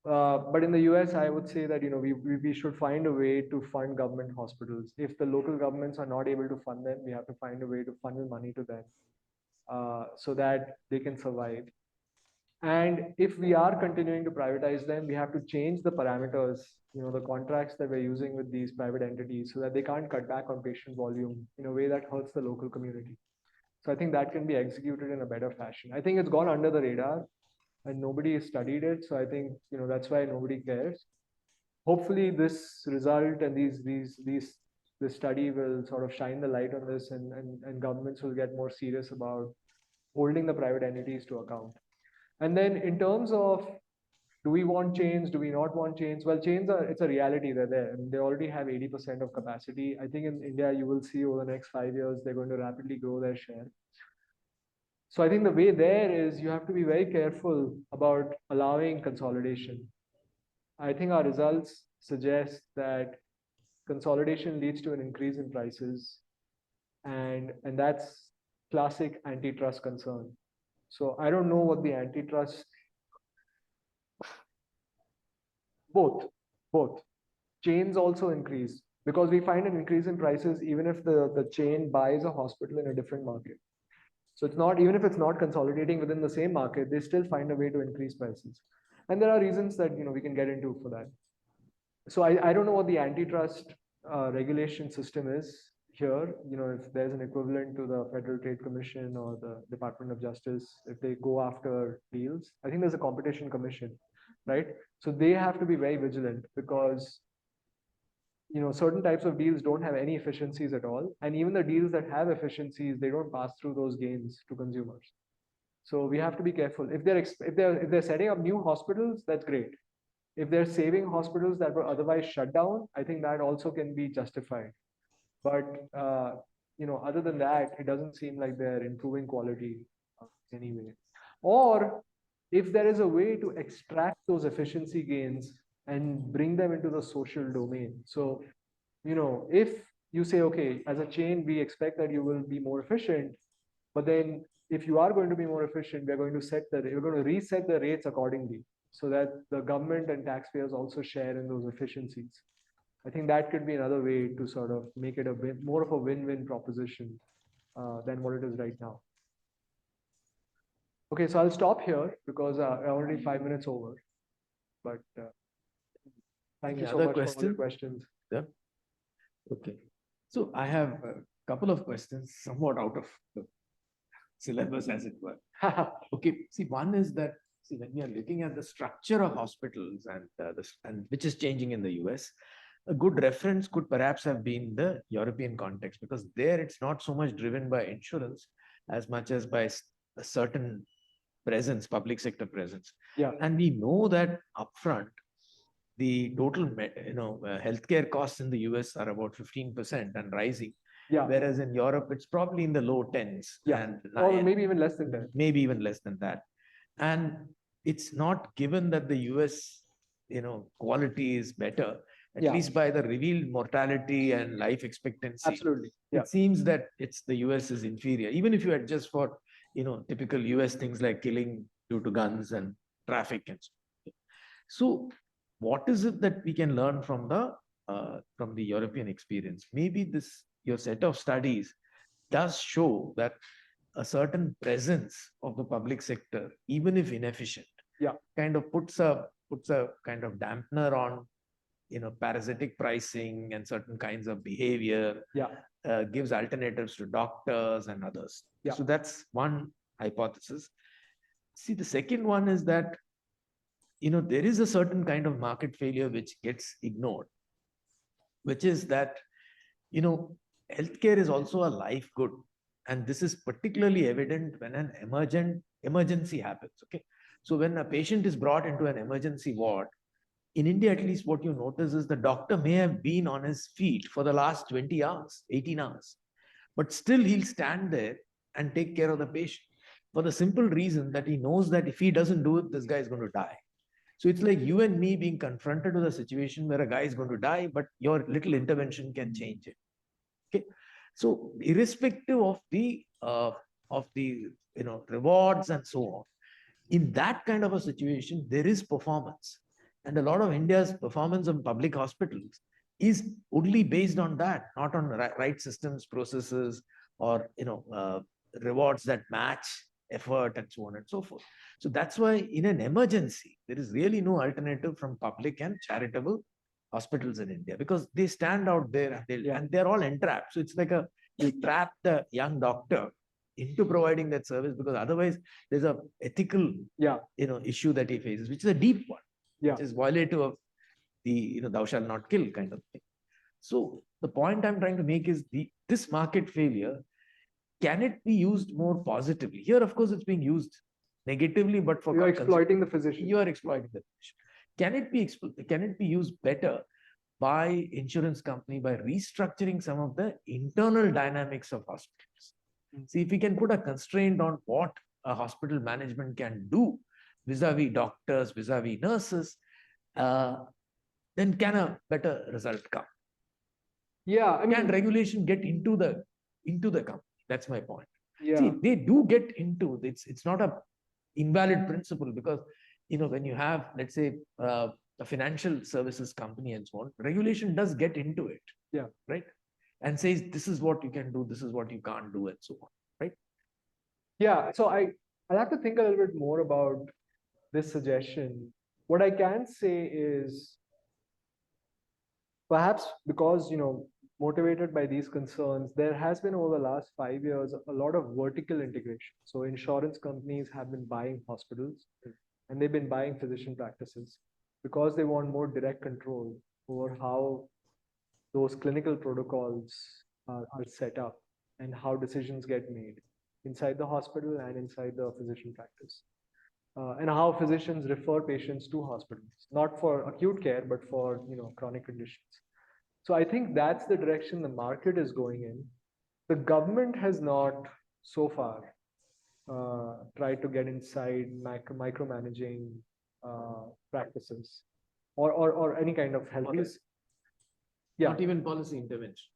[SPEAKER 2] But in the US, I would say that we should find a way to fund government hospitals. If the local governments are not able to fund them, we have to find a way to funnel money to them so that they can survive. And if we are continuing to privatize them, we have to change the parameters, the contracts that we're using with these private entities so that they can't cut back on patient volume in a way that hurts the local community. So I think that can be executed in a better fashion. I think it's gone under the radar and nobody has studied it. So I think, that's why nobody cares. Hopefully this result and this study will sort of shine the light on this and governments will get more serious about holding the private entities to account. And then in terms of, do we want chains? Do we not want chains? Well, chains it's a reality. They're there. I mean, they already have 80% of capacity. I think in India, you will see over the next 5 years, they're going to rapidly grow their share. So I think the way there is you have to be very careful about allowing consolidation. I think our results suggest that consolidation leads to an increase in prices, and that's classic antitrust concern. So I don't know what the antitrust, both. Chains also increase because we find an increase in prices even if the chain buys a hospital in a different market. So it's not, even if it's not consolidating within the same market, they still find a way to increase prices. And there are reasons that we can get into for that. So I don't know what the antitrust regulation system is here, if there's an equivalent to the Federal Trade Commission or the Department of Justice, if they go after deals. I think there's a competition commission, right? So they have to be very vigilant because certain types of deals don't have any efficiencies at all. And even the deals that have efficiencies, they don't pass through those gains to consumers. So we have to be careful. If they're setting up new hospitals, that's great. If they're saving hospitals that were otherwise shut down, I think that also can be justified. But other than that, it doesn't seem like they're improving quality anyway. Or if there is a way to extract those efficiency gains and bring them into the social domain. So, if you say, okay, as a chain, we expect that you will be more efficient, but then if you are going to be more efficient, we're going to reset the rates accordingly so that the government and taxpayers also share in those efficiencies. I think that could be another way to sort of make it more of a win-win proposition than what it is right now. Okay, so I'll stop here because we're already 5 minutes over. But thank you so much for all the questions.
[SPEAKER 3] Yeah. Okay. So I have a couple of questions, somewhat out of the syllabus, as it were. Okay. See, one is that when we are looking at the structure of hospitals and which is changing in the US, a good reference could perhaps have been the European context, because there it's not so much driven by insurance as much as by a certain presence, public sector presence.
[SPEAKER 2] Yeah.
[SPEAKER 3] And we know that upfront, the total healthcare costs in the US are about 15% and rising.
[SPEAKER 2] Yeah.
[SPEAKER 3] Whereas in Europe, it's probably in the low 10s.
[SPEAKER 2] Yeah. Or maybe even less than that.
[SPEAKER 3] Maybe even less than that. And it's not given that the US, quality is better, at least by the revealed mortality and life expectancy.
[SPEAKER 2] Absolutely. Yeah.
[SPEAKER 3] It seems that the US is inferior, even if you adjust for, typical US things like killing due to guns and traffic and so on. So what is it that we can learn from the European experience? Maybe your set of studies does show that a certain presence of the public sector, even if inefficient, kind of puts a kind of dampener on parasitic pricing and certain kinds of behavior, gives alternatives to doctors and others. So that's one hypothesis. See, the second one is that there is a certain kind of market failure which gets ignored, which is that healthcare is also a life good, and this is particularly evident when an emergency happens. Okay, so when a patient is brought into an emergency ward, in India, at least what you notice is the doctor may have been on his feet for the last 20 hours, 18 hours, but still he'll stand there and take care of the patient for the simple reason that he knows that if he doesn't do it, this guy is going to die. So it's like you and me being confronted with a situation where a guy is going to die, but your little intervention can change it. Okay, so irrespective of the rewards and so on, in that kind of a situation, there is performance. And a lot of India's performance of public hospitals is only based on that, not on right systems, processes, or rewards that match effort and so on and so forth. So that's why in an emergency, there is really no alternative from public and charitable hospitals in India, because they stand out there and they're all entrapped. So it's like you trap the young doctor into providing that service, because otherwise there's a ethical issue that he faces, which is a deep one. Which is violative of the thou shalt not kill kind of thing. So the point I'm trying to make is this market failure, can it be used more positively? Here, of course, it's being used negatively, but for
[SPEAKER 2] you're exploiting the physician.
[SPEAKER 3] You are exploiting the physician. Can it be used better by insurance company by restructuring some of the internal dynamics of hospitals? See, if we can put a constraint on what a hospital management can do vis-a-vis doctors, vis-a-vis nurses, then can a better result come?
[SPEAKER 2] Yeah, I mean,
[SPEAKER 3] can regulation get into the company? That's my point.
[SPEAKER 2] Yeah.
[SPEAKER 3] See, they do get into it's not a invalid principle, because when you have, let's say, a financial services company and so on, regulation does get into it.
[SPEAKER 2] Yeah.
[SPEAKER 3] Right. And says this is what you can do, this is what you can't do, and so on. Right.
[SPEAKER 2] Yeah. So I'll have to think a little bit more about this suggestion. What I can say is, perhaps because motivated by these concerns, there has been over the last 5 years a lot of vertical integration. So insurance companies have been buying hospitals and they've been buying physician practices because they want more direct control over how those clinical protocols are set up and how decisions get made inside the hospital and inside the physician practice. And how physicians refer patients to hospitals, not for acute care, but for chronic conditions. So I think that's the direction the market is going in. The government has not so far tried to get inside micromanaging practices or any kind of help.
[SPEAKER 3] Not even policy intervention,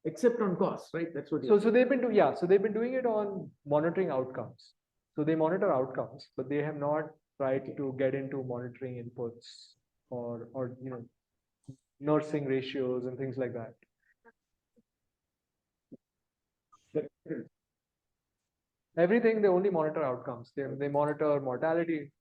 [SPEAKER 3] except on costs, right? That's what.
[SPEAKER 2] So they've been doing it on monitoring outcomes. So they monitor outcomes, but they have not tried to get into monitoring inputs or nursing ratios and things like that. Everything, they only monitor outcomes. They monitor mortality.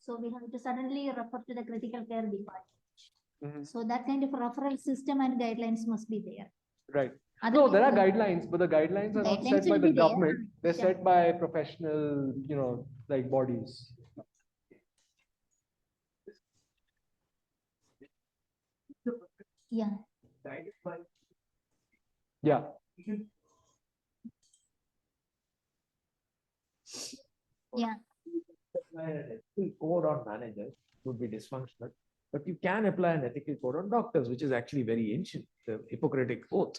[SPEAKER 5] So we have to suddenly refer to the critical care department. So that kind of referral system and guidelines must be there.
[SPEAKER 2] Right. No, there are guidelines, but the guidelines are not set by the government. They're set by professional, like bodies.
[SPEAKER 5] Yeah.
[SPEAKER 2] Yeah.
[SPEAKER 5] Yeah.
[SPEAKER 3] Code on managers would be dysfunctional, but you can apply an ethical code on doctors, which is actually very ancient, the Hippocratic Oath,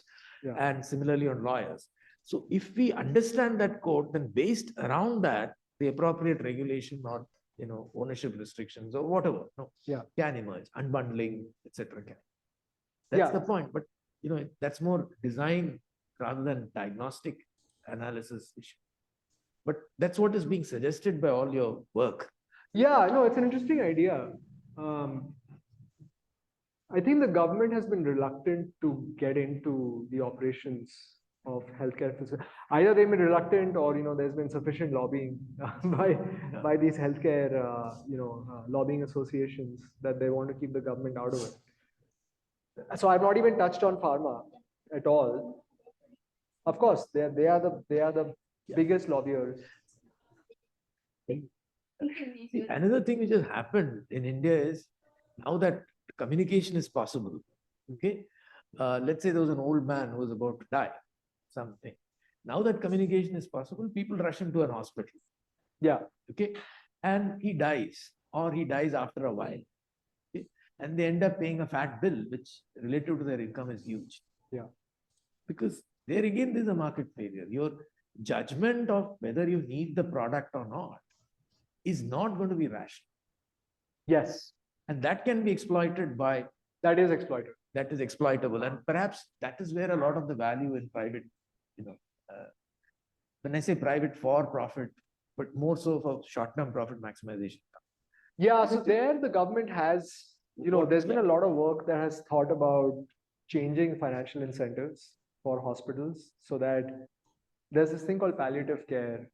[SPEAKER 3] and similarly on lawyers. So if we understand that code, then based around that, the appropriate regulation or ownership restrictions or whatever can emerge, unbundling, etc. That's the point. But that's more design rather than diagnostic analysis issue. But that's what is being suggested by all your work.
[SPEAKER 2] Yeah, no, it's an interesting idea. I think the government has been reluctant to get into the operations of healthcare facilities. Either they've been reluctant, or there's been sufficient lobbying by these healthcare lobbying associations that they want to keep the government out of it. So I've not even touched on pharma at all. Of course, they are the biggest lobbyers.
[SPEAKER 3] See, another thing which has happened in India is now that communication is possible. Okay, let's say there was an old man who was about to die, something. Now that communication is possible, people rush him to an hospital.
[SPEAKER 2] Yeah.
[SPEAKER 3] Okay, and he dies, or he dies after a while. Okay? And they end up paying a fat bill, which relative to their income is huge.
[SPEAKER 2] Yeah.
[SPEAKER 3] Because there again, there's a market failure. Your judgment of whether you need the product or not is not going to be rational.
[SPEAKER 2] Yes.
[SPEAKER 3] And that can be exploited by.
[SPEAKER 2] That is exploited.
[SPEAKER 3] That is exploitable. And perhaps that is where a lot of the value in private, when I say private for profit, but more so for short-term profit maximization.
[SPEAKER 2] Yeah, so there the government has, there's been a lot of work that has thought about changing financial incentives for hospitals so that there's this thing called palliative care,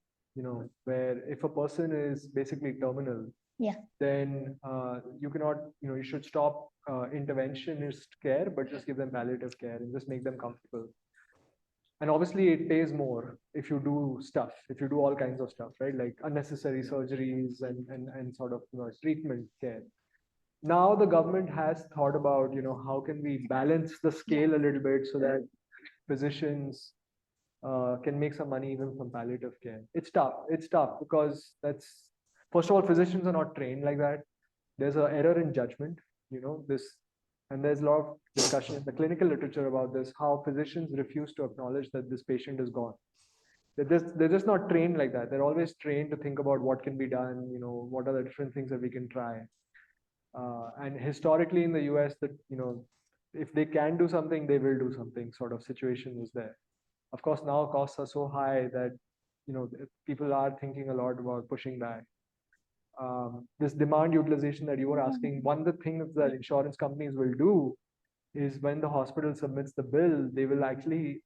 [SPEAKER 2] where if a person is basically terminal, then you cannot, you should stop interventionist care, but just give them palliative care and just make them comfortable. And obviously it pays more if you do stuff, if you do all kinds of stuff, right? Like unnecessary surgeries and sort of treatment care. Now the government has thought about, how can we balance the scale a little bit so that physicians can make some money even from palliative care. It's tough. It's tough because first of all, physicians are not trained like that. There's an error in judgment, and there's a lot of discussion in the clinical literature about this, how physicians refuse to acknowledge that this patient is gone. They're just not trained like that. They're always trained to think about what can be done, what are the different things that we can try. And historically in the US, that, if they can do something, they will do something sort of situation was there. Of course, now costs are so high that, people are thinking a lot about pushing back. This demand utilization that you were asking, one of the things that insurance companies will do is when the hospital submits the bill, they will actually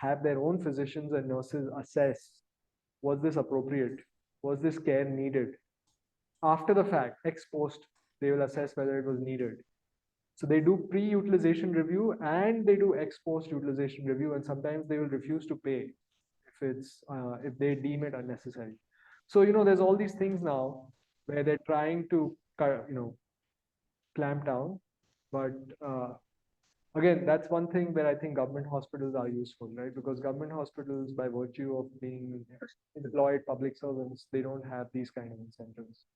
[SPEAKER 2] have their own physicians and nurses assess, was this appropriate? Was this care needed? After the fact, ex post, they will assess whether it was needed. So they do pre-utilization review and they do ex post utilization review, and sometimes they will refuse to pay if they deem it unnecessary. So, there's all these things now where they're trying to, clamp down. But again, that's one thing where I think government hospitals are useful, right? Because government hospitals, by virtue of being employed public servants, they don't have these kind of incentives.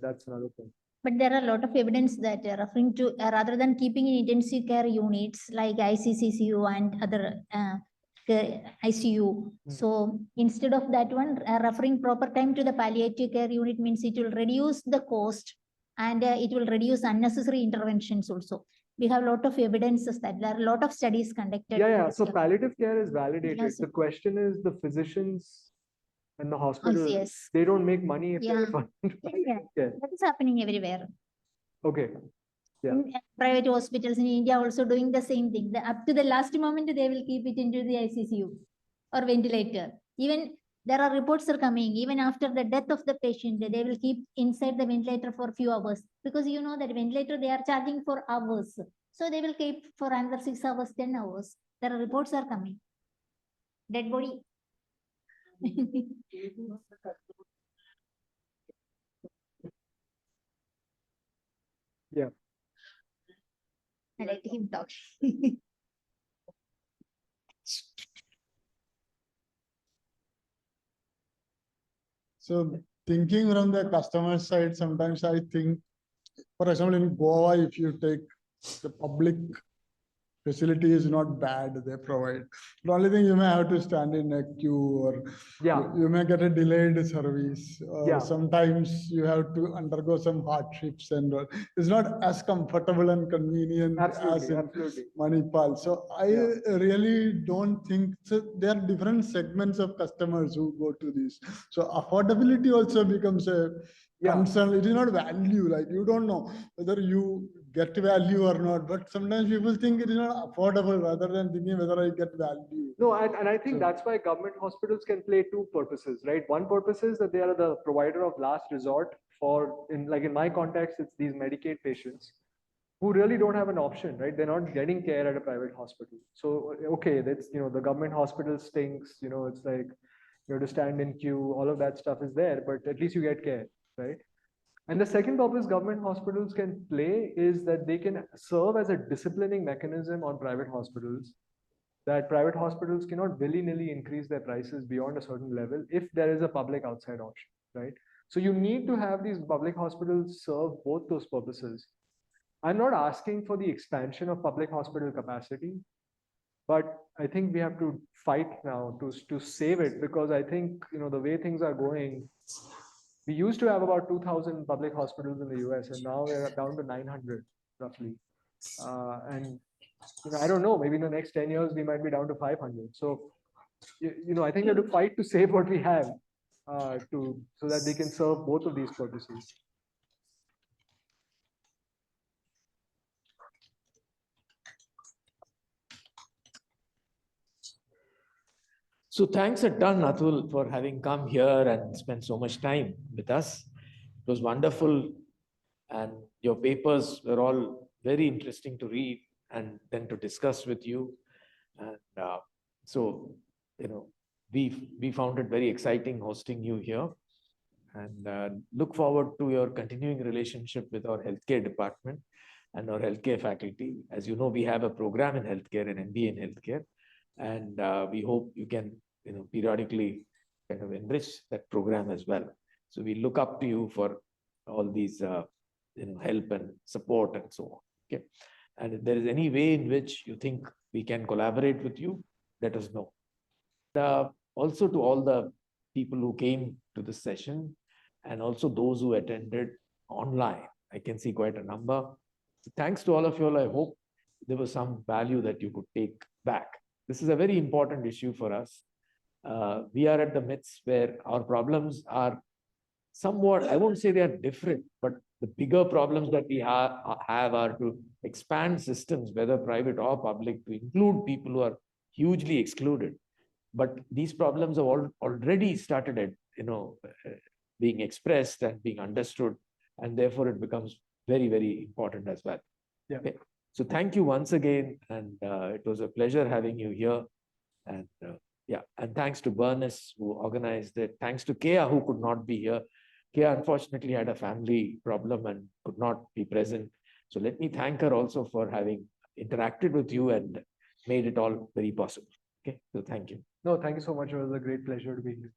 [SPEAKER 2] That's another thing.
[SPEAKER 5] But there are a lot of evidence that referring to rather than keeping in intensive care units like ICCCU and other ICU. So instead of that one, referring proper time to the palliative care unit means it will reduce the cost and it will reduce unnecessary interventions also. We have a lot of evidences that there are a lot of studies conducted.
[SPEAKER 2] Yeah. So palliative care is validated. Yes. The question is the physicians and the hospitals,
[SPEAKER 5] yes.
[SPEAKER 2] They don't make money if
[SPEAKER 5] Yeah.
[SPEAKER 2] they fund palliative care.
[SPEAKER 5] That is happening everywhere.
[SPEAKER 2] Okay. Yeah.
[SPEAKER 5] In private hospitals in India also doing the same thing. Up to the last moment, they will keep it into the ICCU or ventilator. Even there are reports are coming, even after the death of the patient, they will keep inside the ventilator for a few hours. Because that ventilator, they are charging for hours. So they will keep for another 6 hours, 10 hours. There are reports are coming. Dead body.
[SPEAKER 2] Yeah.
[SPEAKER 5] I let him talk.
[SPEAKER 10] So thinking from the customer side, sometimes I think, for example, in Goa, if you take the public facility is not bad they provide. The only thing you may have to stand in a queue, or you may get a delayed service, or sometimes you have to undergo some hardships, and it's not as comfortable and convenient as in Manipal. So I really don't think so. There are different segments of customers who go to this. So affordability also becomes a concern. It is not value. Like you don't know whether you get value or not, but sometimes people think it is not affordable rather than thinking whether I get value.
[SPEAKER 2] No, and I think that's why government hospitals can play two purposes, right? One purpose is that they are the provider of last resort for, in my context, it's these Medicaid patients who really don't have an option, right? They're not getting care at a private hospital. So, okay, that's, the government hospital stinks, it's like you have to stand in queue, all of that stuff is there, but at least you get care, right? And the second purpose government hospitals can play is that they can serve as a disciplining mechanism on private hospitals, that private hospitals cannot willy-nilly increase their prices beyond a certain level if there is a public outside option, right? So you need to have these public hospitals serve both those purposes. I'm not asking for the expansion of public hospital capacity, but I think we have to fight now to save it, because I think, the way things are going, we used to have about 2,000 public hospitals in the US, and now we're down to 900 roughly. And I don't know, maybe in the next 10 years, we might be down to 500. So, I think we have to fight to save what we have so that they can serve both of these purposes.
[SPEAKER 3] So thanks a ton, Atul, for having come here and spent so much time with us. It was wonderful. And your papers were all very interesting to read and then to discuss with you. And so, we found it very exciting hosting you here, and look forward to your continuing relationship with our healthcare department and our healthcare faculty. As you know, we have a program in healthcare, an MBA in healthcare, and we hope you can, periodically kind of enrich that program as well. So we look up to you for all these, help and support and so on. Okay. And if there is any way in which you think we can collaborate with you, let us know. Also to all the people who came to this session, and also those who attended online, I can see quite a number. So thanks to all of you all. I hope there was some value that you could take back. This is a very important issue for us. We are at the midst where our problems are somewhat, I won't say they are different, but the bigger problems that we have are to expand systems, whether private or public, to include people who are hugely excluded. But these problems have already started at, being expressed and being understood, and therefore it becomes very, very important as well.
[SPEAKER 2] Yeah.
[SPEAKER 3] Okay. So thank you once again, and it was a pleasure having you here. And and thanks to Bernice who organized it. Thanks to Kea who could not be here. Kea unfortunately had a family problem and could not be present. So let me thank her also for having interacted with you and made it all very possible. Okay, so thank you.
[SPEAKER 2] No, thank you so much. It was a great pleasure to be here.